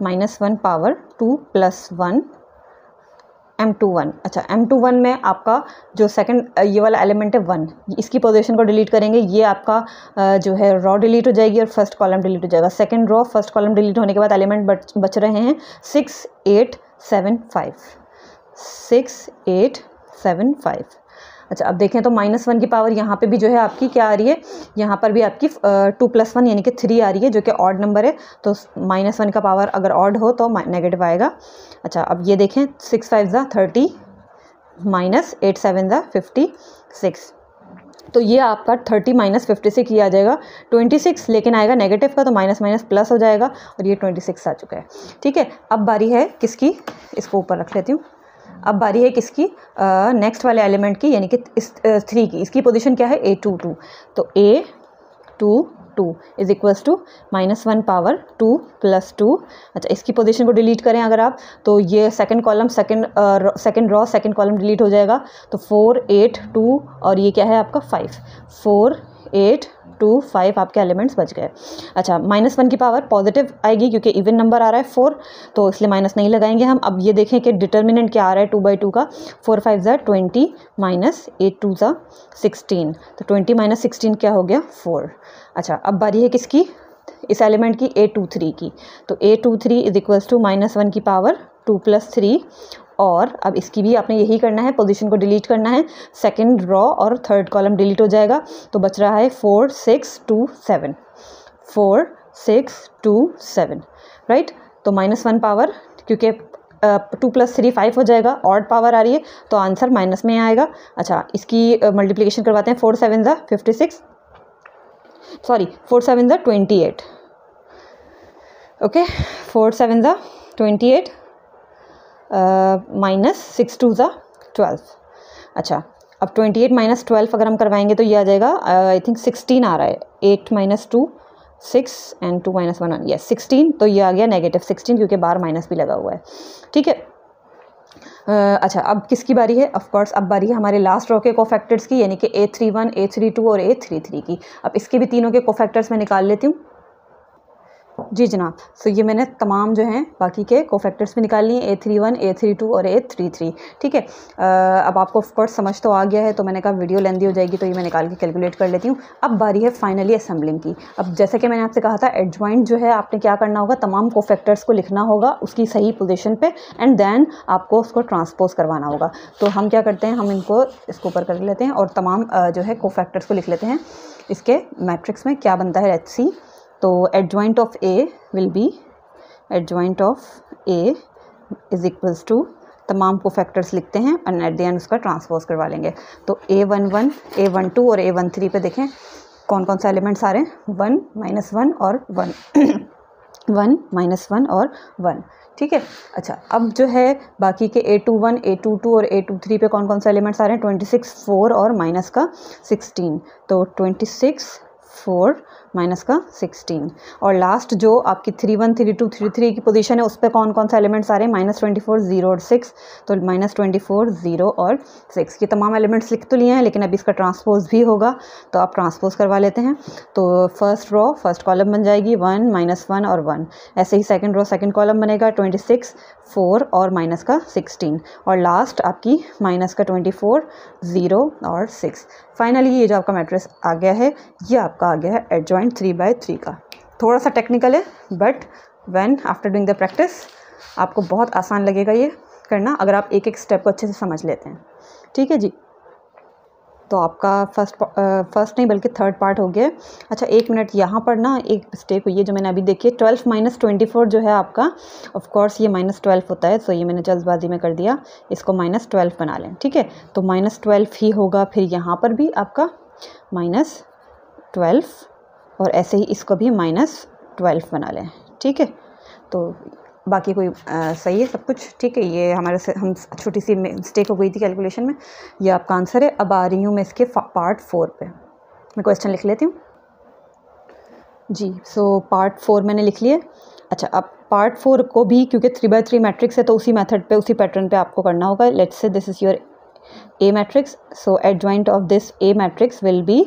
-1 power 2 + 1 M21। अच्छा M21 में आपका जो सेकंड ये वाला एलिमेंट है 1, इसकी पोजीशन को डिलीट करेंगे। ये आपका जो है रॉ डिलीट हो जाएगी और फर्स्ट कॉलम डिलीट हो जाएगा। Second raw first column delete होने के बाद एलिमेंट बच रहे हैं 6 8 7 5 6 8 7 5। अच्छा अब देखें तो -1 की पावर यहाँ पे भी जो है आपकी क्या आ रही है, यहाँ पर भी आपकी 2 + 1 यानी कि 3 आ रही है जो कि ऑड नंबर है। तो -1 का पावर अगर ऑड हो तो नेगेटिव आएगा। अच्छा अब ये देखें 6 5 ज़ा 30 -8 7 ज़ा 56, तो ये आपका 30 - 56 ये आ जाएगा 26, लेकिन आएगा नेगेटिव का तो माइनस प्लस हो जाएगा और ये 26 आ चुका है, ठीक है। अब बारी है किसकी, इसको ऊपर रख लेती हूँ। अब बारी है किसकी, नेक्स्ट वाले एलिमेंट की यानी कि इस 3 की। इसकी पोजीशन क्या है, A22। तो A22 = -1 पावर 2 + 2। अच्छा इसकी पोजीशन को डिलीट करें अगर आप तो ये second column second raw second column delete हो जाएगा। तो 4 8 2 और ये क्या है आपका 5 4 8 2 5 आपके एलिमेंट्स बच गए। अच्छा -1 की पावर पॉजिटिव आएगी क्योंकि इवन नंबर आ रहा है 4, तो इसलिए माइनस नहीं लगाएंगे हम। अब ये देखें कि डिटर्मिनेंट क्या आ रहा है 2/2 का, 4 5 ज़ा 20 -8 2 ज़ा 16, तो 20 - 16 क्या हो गया 4। अच्छा अब बारी है किसकी, इस एलिमेंट की A23 की। तो A23 = -1 की पावर 2 + 3। और अब इसकी भी आपने यही करना है, पोजीशन को डिलीट करना है। सेकंड रॉ और थर्ड कॉलम डिलीट हो जाएगा तो बच रहा है 4 6 2 7 4 6 2 7, राइट। तो -1 पावर क्योंकि 2 + 3 5 हो जाएगा, ऑड पावर आ रही है तो आंसर माइनस में आएगा। अच्छा इसकी मल्टीप्लिकेशन करवाते हैं, 4 7 ज़ा 56 सॉरी 4 7 ज़ा 28, ओके 4 7 ज़ा 28 -6 2 ज़ा 12। अच्छा अब 28 - 12 अगर हम करवाएंगे तो ये आ जाएगा आई थिंक 16 आ रहा है, 8 - 2 6 and 2 minus 1 यस 16, तो ये आ गया -16 क्योंकि बाहर माइनस भी लगा हुआ है। ठीक है, अच्छा अब किसकी बारी है? ऑफ कोर्स अब बारी है हमारे लास्ट रो के कोफैक्टर्स की, यानी कि A31, A32 और A33 की। अब इसके भी तीनों के कोफैक्टर्स मैं निकाल लेती हूँ। जी जनाब, सो ये मैंने तमाम जो हैं बाकी के कोफैक्टर्स भी निकाल लिए, A31, A32 और A33। ठीक है, अब आपको ऑफ कोर्स समझ तो आ गया है, तो मैंने कहा वीडियो लेंदी हो जाएगी तो ये मैं निकाल के कैलकुलेट कर लेती हूँ। अब बारी है फाइनली असेंबलिंग की। अब जैसे कि मैंने आपसे कहा था, एडजॉइंट जो है आपने क्या करना होगा, तमाम कोफैक्टर्स को लिखना होगा उसकी सही पोजीशन पे, एंड देन आपको उसको ट्रांसपोज करवाना होगा। तो हम क्या करते हैं, हम इनको इसके ऊपर कर लेते हैं और तमाम जो है कोफैक्टर्स को लिख लेते हैं। इसके मैट्रिक्स में क्या बनता है, लेट्स सी। तो adjoint of A will be, adjoint of A is equals to, तमाम को फैक्टर्स लिखते हैं और एट द एंड उसका ट्रांसपोज करवा लेंगे। तो A11, A12 और A13 पे देखें कौन कौन सा एलिमेंट्स आ रहे हैं, 1, -1 और 1 1, -1 और 1। ठीक है, अच्छा अब जो है बाकी के A21, A22 और A23 पे कौन कौन सा एलिमेंट्स आ रहे हैं, 26, 4 और माइनस का 16। तो 26, 4 माइनस का 16। और लास्ट जो आपकी 31, 32, 33 की पोजीशन है उस पर कौन कौन सा एलिमेंट्स आ रहे हैं, -24, 0 और 6। तो -24, 0 और 6 ये तमाम एलिमेंट्स लिख तो लिए हैं, लेकिन अभी इसका ट्रांसपोज भी होगा, तो आप ट्रांसपोज करवा लेते हैं। तो फर्स्ट रो फर्स्ट कॉलम बन जाएगी 1, -1 और 1। ऐसे ही सेकंड रो सेकंड कॉलम बनेगा 26, 4 और माइनस का 16। और लास्ट आपकी माइनस का 24, 0 और 6। फाइनली ये जो आपका मैट्रिक्स आ गया है, ये आपका आ गया है एडजॉइंट 3/3 का। थोड़ा सा टेक्निकल है, but when after doing the practice आपको बहुत आसान लगेगा ये करना, अगर आप एक एक स्टेप को अच्छे से समझ लेते हैं। ठीक है जी, तो आपका फर्स्ट नहीं बल्कि थर्ड पार्ट हो गया। अच्छा एक मिनट, यहाँ पर ना एक मिस्टेक हुई है जो मैंने अभी देखी है। 12 - 24 जो है आपका, ऑफ कोर्स ये -12 होता है, सो ये मैंने जल्दबाजी में कर दिया, इसको -12 बना लें। ठीक है, तो -12 ही होगा, फिर यहाँ पर भी आपका -12 और ऐसे ही इसको भी -12 बना लें। ठीक है, तो बाकी कोई सही है सब कुछ। ठीक है, ये हमारे से हम छोटी सी मिस्टेक हो गई थी कैलकुलेशन में। ये आपका आंसर है। अब आ रही हूँ मैं इसके पार्ट 4 पे, मैं क्वेश्चन लिख लेती हूँ जी। सो पार्ट 4 मैंने लिख लिया। अच्छा अब पार्ट 4 को भी क्योंकि 3/3 मैट्रिक्स है तो उसी मेथड पे उसी पैटर्न पे आपको करना होगा। Let's say this is your A matrix, so adjoint of this A matrix will be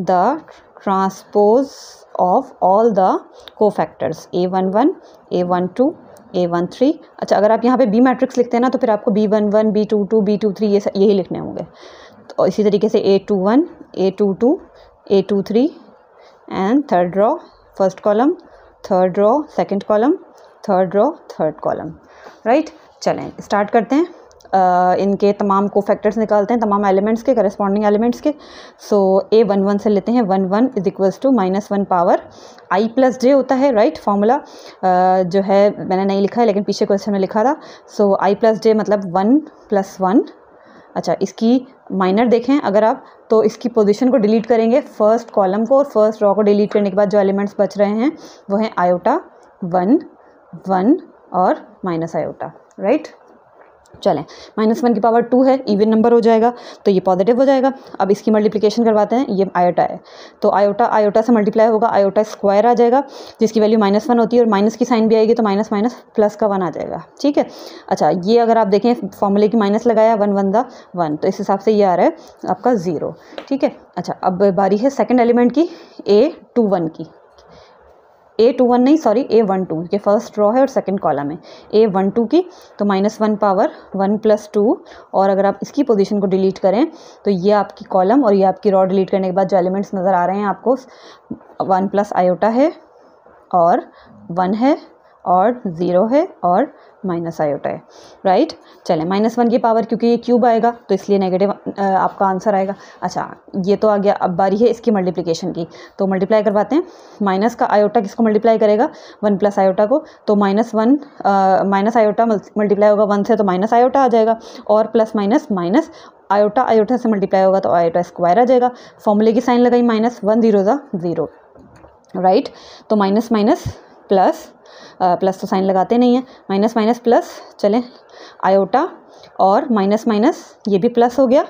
the transpose of all the cofactors A11, A12, A13। अच्छा अगर आप यहाँ पे B मैट्रिक्स लिखते हैं ना, तो फिर आपको B11, B22, B23 यही लिखने होंगे। तो इसी तरीके से A21, A22, A23 and third row first column, third row second column, third row third column. Right, चलें स्टार्ट करते हैं। इनके तमाम कोफैक्टर्स निकालते हैं, तमाम एलिमेंट्स के करस्पॉन्डिंग एलिमेंट्स के। सो A11 से लेते हैं। 11 is equals to -1 power I + J होता है। राइट, फॉर्मूला जो है मैंने नहीं लिखा है लेकिन पीछे क्वेश्चन में लिखा था। सो I + J मतलब 1 + 1। अच्छा इसकी माइनर देखें अगर आप, तो इसकी पोजीशन को डिलीट करेंगे, फर्स्ट कॉलम को और फर्स्ट रो को डिलीट करने के बाद जो एलिमेंट्स बच रहे हैं वो हैं आयोटा, 1, 1 और माइनस आयोटा। राइट, चलें -1 की पावर 2 है, इवन नंबर हो जाएगा तो ये पॉजिटिव हो जाएगा। अब इसकी मल्टीप्लिकेशन करवाते हैं, ये आयोटा है तो आयोटा आयोटा से मल्टीप्लाई होगा, आयोटा स्क्वायर आ जाएगा जिसकी वैल्यू -1 होती है और माइनस की साइन भी आएगी तो माइनस माइनस प्लस का 1 आ जाएगा। ठीक है, अच्छा ये अगर आप देखें फॉर्मूले की माइनस लगाया 1 1 दा 1, तो इस हिसाब से ये आ रहा है आपका 0। ठीक है, अच्छा अब बारी है सेकेंड एलिमेंट की, A21 की। A21 नहीं सॉरी A12 के फर्स्ट रो है और सेकंड कॉलम है। A12 की तो -1 पावर 1 + 2, और अगर आप इसकी पोजीशन को डिलीट करें तो ये आपकी कॉलम और ये आपकी रो डिलीट करने के बाद जो एलिमेंट्स नज़र आ रहे हैं आपको 1 + आयोटा है और 1 है और 0 है और माइनस आयोटा है। राइट, चलें -1 की पावर क्योंकि ये क्यूब आएगा तो इसलिए नेगेटिव आपका आंसर आएगा। अच्छा ये तो आ गया, अब बारी है इसकी मल्टीप्लिकेशन की, तो मल्टीप्लाई करवाते हैं। माइनस का आयोटा किसको मल्टीप्लाई करेगा, 1 + आयोटा को, तो -1 माइनस आयोटा मल्टीप्लाई होगा 1 से तो माइनस आयोटा आ जाएगा, और plus minus minus iota iota से मल्टीप्लाई होगा तो आयोटा स्क्वायर आ जाएगा। फॉर्मूले की साइन लगाई -1 0 ज़ा 0। राइट, तो माइनस माइनस प्लस, प्लस तो साइन लगाते नहीं हैं, माइनस माइनस प्लस, चलें आयोटा और माइनस माइनस ये भी प्लस हो गया,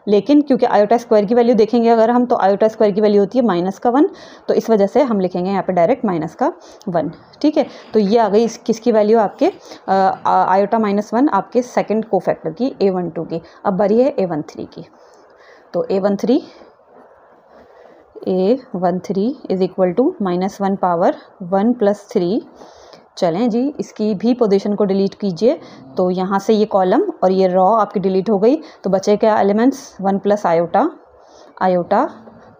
लेकिन क्योंकि आयोटा स्क्वायर की वैल्यू देखेंगे अगर हम, तो आयोटा स्क्वायर की वैल्यू होती है -1, तो इस वजह से हम लिखेंगे यहाँ पे डायरेक्ट -1, ठीक है। तो ये आ गई किसकी वैल्यू, आपके आयोटा -1 आपके सेकंड कोफैक्टर की A12 की। अब बारी है A13 की। तो A13 is equal to -1 power 1 + 3। चलें जी, इसकी भी पोजीशन को डिलीट कीजिए। तो यहाँ से ये कॉलम और ये रॉ आपकी डिलीट हो गई, तो बचे क्या एलिमेंट्स, 1 + आयोटा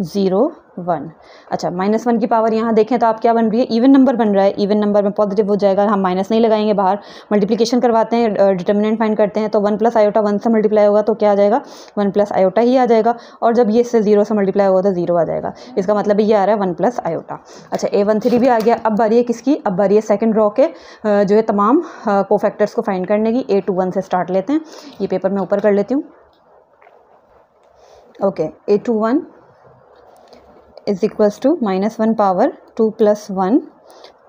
0 1। अच्छा, -1 की पावर यहाँ देखें तो आप क्या बन रही है, इवन नंबर बन रहा है। इवन नंबर में पॉजिटिव हो जाएगा, हम माइनस नहीं लगाएंगे बाहर। मल्टीप्लिकेशन करवाते हैं, डिटर्मिनेंट फाइंड करते हैं, तो 1 + आयोटा 1 से मल्टीप्लाई होगा तो क्या आ जाएगा, 1 + आयोटा ही आ जाएगा। और जब ये इससे 0 से मल्टीप्लाई होगा तो 0 आ जाएगा। इसका मतलब ये आ रहा है 1 + आयोटा। अच्छा, A13 भी आ गया। अब बारी है किसकी, अब बारी है सेकेंड रॉ के जो है तमाम कोफैक्टर्स को फाइंड करने की। A21 से स्टार्ट लेते हैं, ये पेपर मैं ऊपर कर लेती हूँ। Okay, A21 is equals to -1 power 2 + 1।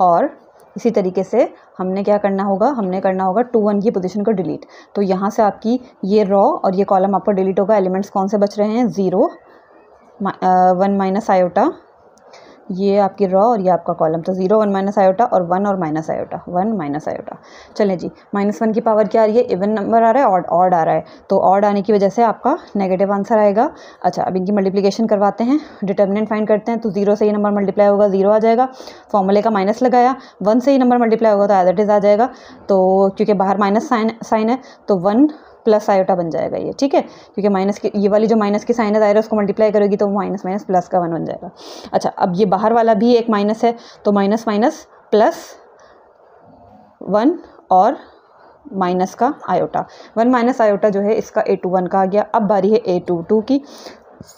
और इसी तरीके से हमने क्या करना होगा, हमने करना होगा 2 1 की पोजीशन को डिलीट। तो यहाँ से आपकी ये रॉ और ये कॉलम आपका डिलीट होगा। एलिमेंट्स कौन से बच रहे हैं, 0 1 - आयोटा, ये आपकी रॉ और ये आपका कॉलम। तो 0 1 - आयोटा और 1 और माइनस आयोटा, 1 - आयोटा। चलें जी, -1 की पावर क्या आ रही है, इवन नंबर आ रहा है, ऑड आ रहा है। तो ऑड आने की वजह से आपका नेगेटिव आंसर आएगा। अच्छा, अब इनकी मल्टीप्लिकेशन करवाते हैं, डिटर्मिनेंट फाइंड करते हैं। तो 0 से ये नंबर मल्टीप्लाई होगा 0 आ जाएगा, फॉर्मूले का माइनस लगाया। 1 से ये नंबर मल्टीप्लाई होगा तो एज इट इज़ आ जाएगा। तो क्योंकि बाहर माइनस साइन है तो 1 + आयोटा बन जाएगा ये, ठीक है। क्योंकि माइनस की ये वाली जो माइनस की साइन है दायरा, उसको मल्टीप्लाई करेगी तो माइनस प्लस का 1 बन जाएगा। अच्छा, अब ये बाहर वाला भी एक माइनस है, तो माइनस +1 और माइनस का आयोटा, 1 - आयोटा जो है इसका A21 का आ गया। अब बारी है A22 की।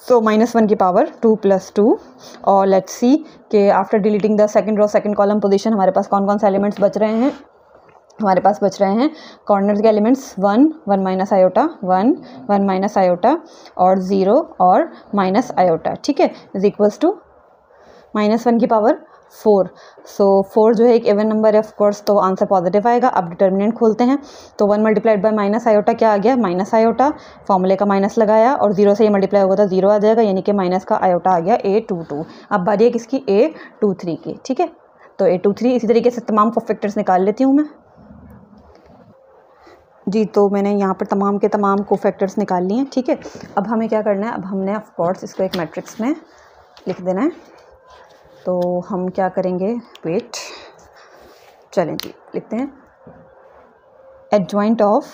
सो -1 की पावर 2 + 2। और लेट्स सी कि after deleting the second raw second column position हमारे पास कौन कौन से एलिमेंट्स बच रहे हैं। हमारे पास बच रहे हैं कॉर्नर के एलिमेंट्स 1 1 - आयोटा, 1 1 - आयोटा और 0 और माइनस आयोटा, ठीक है। इज इक्वल्स टू -1 की पावर 4। सो 4 जो है एक इवन नंबर है ऑफ कोर्स, तो आंसर पॉजिटिव आएगा। अब डिटर्मिनेंट खोलते हैं, तो 1 × माइनस आयोटा क्या आ गया, माइनस आयोटा, फॉर्मूले का माइनस लगाया और 0 से ये मल्टीप्लाई होगा तो 0 आ जाएगा, यानी कि माइनस का आयोटा आ गया A22। अब बारी है किसकी, A23 की, ठीक है। तो A23 इसी तरीके से तमाम कोफैक्टर्स निकाल लेती हूँ मैं जी। तो मैंने यहाँ पर तमाम के तमाम कोफैक्टर्स निकाल लिए हैं, ठीक है। अब हमें क्या करना है, अब हमने ऑफ कोर्स इसको एक मैट्रिक्स में लिख देना है। तो हम क्या करेंगे, वेट, चलें जी लिखते हैं। Adjoint of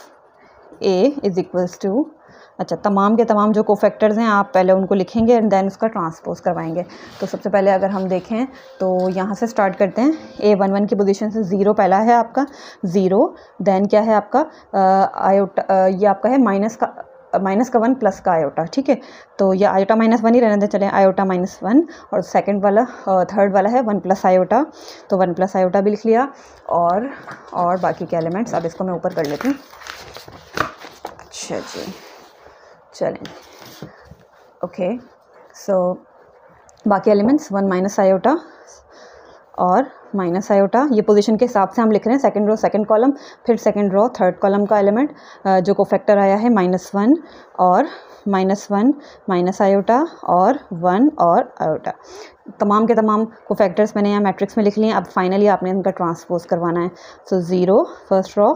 A is equals to, अच्छा, तमाम के तमाम जो कोफैक्टर्स हैं आप पहले उनको लिखेंगे एंड देन उसका ट्रांसपोज करवाएंगे। तो सबसे पहले अगर हम देखें तो यहाँ से स्टार्ट करते हैं। A11 की पोजीशन से 0 पहला है आपका 0, देन क्या है आपका आयोटा, ये आपका है माइनस का 1 + का आयोटा, ठीक है। तो ये आयोटा -1 ही रहने दें, चलें आयोटा -1। और सेकंड वाला थर्ड वाला है 1 + आयोटा, तो 1 + आयोटा भी लिख लिया। और बाकी के एलिमेंट्स अब इसको मैं ऊपर कर लेती हूँ। अच्छा जी, चलें, ओके। सो बाकी एलिमेंट्स 1 - आयोटा और माइनस आयोटा, ये पोजीशन के हिसाब से हम लिख रहे हैं। सेकंड रो सेकंड कॉलम, फिर सेकंड रो थर्ड कॉलम का एलिमेंट जो कोफैक्टर आया है -1 और -1 माइनस आयोटा और 1 और आयोटा। तमाम के तमाम कोफैक्टर्स मैंने यहाँ मैट्रिक्स में लिख लिए हैं। अब फाइनली आपने इनका ट्रांसपोज करवाना है। सो 0 फर्स्ट रो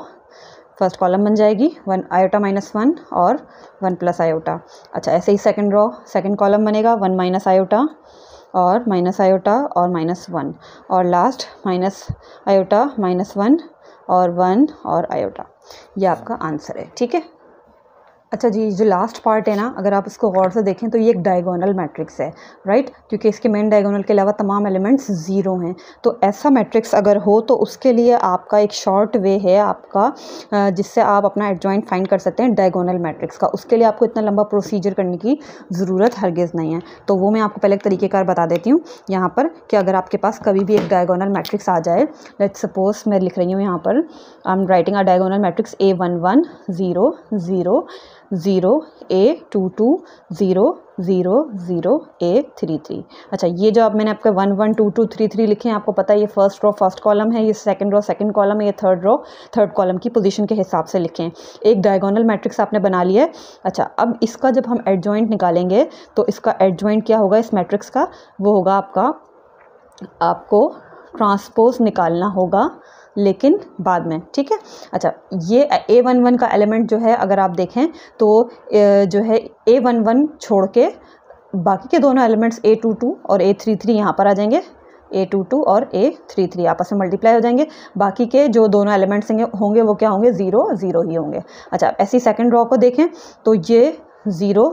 फर्स्ट कॉलम बन जाएगी, 1 आयोटा -1 और 1 + आयोटा। अच्छा, ऐसे ही सेकंड रो सेकंड कॉलम बनेगा 1 - आयोटा और माइनस आयोटा और -1 और लास्ट माइनस आयोटा -1 और 1 और आयोटा। ये आपका आंसर है, ठीक है। अच्छा जी, जो लास्ट पार्ट है ना, अगर आप इसको गौर से देखें तो ये एक डायगोनल मैट्रिक्स है, राइट, क्योंकि इसके मेन डायगोनल के अलावा तमाम एलिमेंट्स 0 हैं। तो ऐसा मैट्रिक्स अगर हो तो उसके लिए आपका एक शॉर्ट वे है आपका जिससे आप अपना एडजॉइंट फाइंड कर सकते हैं डायगोनल मैट्रिक्स का। उसके लिए आपको इतना लंबा प्रोसीजर करने की ज़रूरत हरगिज़ नहीं है। तो वो मैं आपको पहले एक तरीक़ेकार बता देती हूँ यहाँ पर कि अगर आपके पास कभी भी एक डायगोनल मैट्रिक्स आ जाए, लेट्स सपोज मैं लिख रही हूँ यहाँ पर, आई am writing a diagonal matrix A11 0 0 0 A22 0 0 0 A33। अच्छा, ये जो अब मैंने आपके 1 1 2 2 3 3 लिखे हैं, आपको पता है ये फर्स्ट रो फर्स्ट कॉलम है, ये सेकंड रो सेकंड कॉलम है, ये थर्ड रो थर्ड कॉलम की पोजीशन के हिसाब से लिखे हैं। एक डायगोनल मैट्रिक्स आपने बना लिया है। अच्छा, अब इसका जब हम एडजॉइंट निकालेंगे तो इसका एडजॉइंट क्या होगा इस मैट्रिक्स का, वो होगा आपको ट्रांसपोज निकालना होगा, लेकिन बाद में, ठीक है। अच्छा, ये A11 का एलिमेंट जो है अगर आप देखें तो जो है A11 छोड़ के बाकी के दोनों एलिमेंट्स A22 और A33 यहाँ पर आ जाएंगे। A22 और A33 आपस में मल्टीप्लाई हो जाएंगे। बाकी के जो दोनों एलिमेंट्स होंगे वो क्या होंगे, 0 0 ही होंगे। अच्छा, ऐसी सेकंड रो को देखें तो ये 0,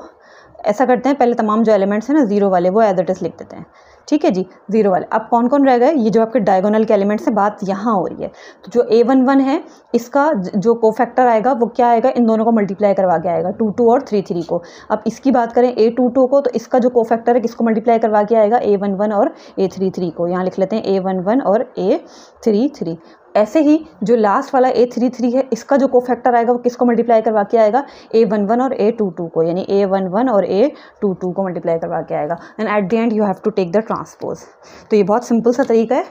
ऐसा करते हैं पहले तमाम जो एलिमेंट्स हैं ना 0 वाले वो एज इट इज लिख देते हैं, ठीक है जी, 0 वाले। अब कौन कौन रह गए, ये जो आपके डायगोनल के एलिमेंट्स हैं, बात यहाँ हो रही है। तो जो A11 है इसका जो कोफैक्टर आएगा वो क्या आएगा, इन दोनों को मल्टीप्लाई करवा के आएगा, 2 2 और 3 3 को। अब इसकी बात करें A22 को, तो इसका जो कोफैक्टर है किसको मल्टीप्लाई करवा के आएगा, A11 और A33 को। यहाँ लिख लेते हैं A11 और A33। ऐसे ही जो लास्ट वाला A33 है इसका जो कोफैक्टर आएगा वो किसको मल्टीप्लाई करवा के आएगा, A11 और A22 को, यानी A11 और A22 को मल्टीप्लाई करवा के आएगा। And at the end you have to take the transpose. तो ये बहुत सिंपल सा तरीका है।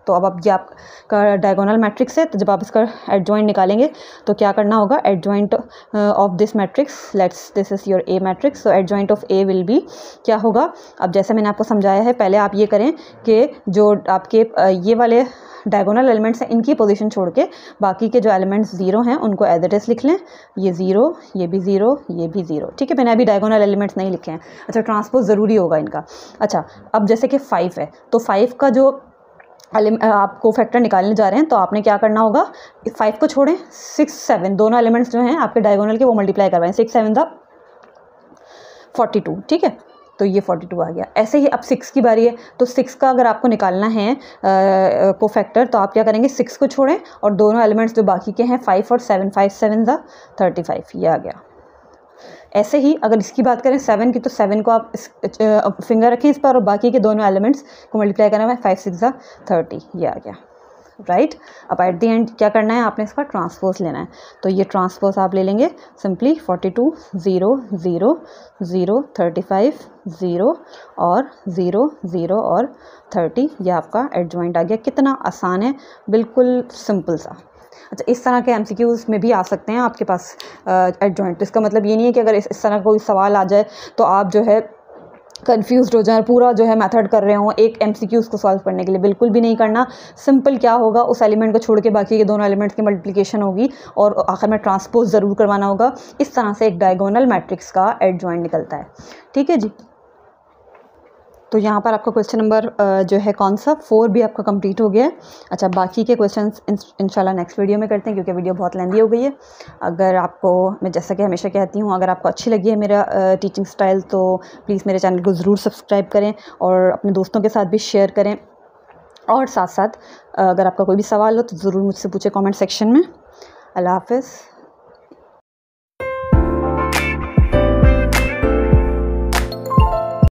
तो अब ये आपका डायगोनल मैट्रिक्स है, तो जब आप इसका एडजॉइंट निकालेंगे तो क्या करना होगा, adjoint of this matrix, let's this is your A matrix, so adjoint of A will be क्या होगा। अब जैसे मैंने आपको समझाया है, पहले आप ये करें कि जो आपके ये वाले डायगोनल एलिमेंट्स हैं इनकी पोजीशन छोड़ के बाकी के जो एलिमेंट्स 0 हैं उनको एज इट इज लिख लें। ये 0, ये भी 0, ये भी 0, ठीक है। मैंने अभी डायगोनल एलिमेंट्स नहीं लिखे हैं। अच्छा, ट्रांसपोज ज़रूरी होगा इनका। अच्छा, अब जैसे कि 5 है तो 5 का जो आप कोफैक्टर निकालने जा रहे हैं तो आपने क्या करना होगा, 5 को छोड़ें, 6 7 दोनों एलिमेंट्स जो हैं आपके डायगोनल के वो मल्टीप्लाई करवाएं, 6 7 दा 42, ठीक है। तो ये 42 आ गया। ऐसे ही अब 6 की बारी है, तो 6 का अगर आपको निकालना है कोफैक्टर तो आप क्या करेंगे, 6 को छोड़ें और दोनों एलिमेंट्स जो बाकी के हैं 5 और 7, 5 7 दा 35, ये आ गया। ऐसे ही अगर इसकी बात करें 7 की, तो 7 को आप फिंगर रखें इस पर और बाकी के दोनों एलिमेंट्स को मल्टीप्लाई करना है, 5 6 दा 30, ये आ गया, राइट। अब एट द एंड क्या करना है, आपने इसका ट्रांसपोज लेना है। तो ये ट्रांसपोज आप ले लेंगे सिंपली 42 0 0 0 35 0 और 0 0 और 30, ये आपका एडजॉइंट आ गया। कितना आसान है, बिल्कुल सिंपल सा। अच्छा, इस तरह के MCQs में भी आ सकते हैं आपके पास एडजॉइंट। इसका मतलब ये नहीं है कि अगर इस तरह कोई सवाल आ जाए तो आप जो है कंफ्यूज्ड हो जाए, पूरा जो है मेथड कर रहे हों एक MCQs को सॉल्व करने के लिए, बिल्कुल भी नहीं करना। सिंपल क्या होगा, उस एलिमेंट को छोड़ के बाकी के दोनों एलिमेंट्स की मल्टीप्लिकेशन होगी और आखिर में ट्रांसपोज ज़रूर करवाना होगा। इस तरह से एक डायगोनल मैट्रिक्स का एडजॉइंट निकलता है, ठीक है जी। तो यहाँ पर आपका क्वेश्चन नंबर जो है कौन सा 4 भी आपका कंप्लीट हो गया है। अच्छा, बाकी के क्वेश्चंस इंशाल्लाह नेक्स्ट वीडियो में करते हैं क्योंकि वीडियो बहुत लेंदी हो गई है। अगर आपको, मैं जैसा कि हमेशा कहती हूँ, अगर आपको अच्छी लगी है मेरा टीचिंग स्टाइल तो प्लीज़ मेरे चैनल को ज़रूर सब्सक्राइब करें और अपने दोस्तों के साथ भी शेयर करें। और साथ साथ अगर आपका कोई भी सवाल हो तो ज़रूर मुझसे पूछें कमेंट सेक्शन में। अल्लाह हाफ़िज़।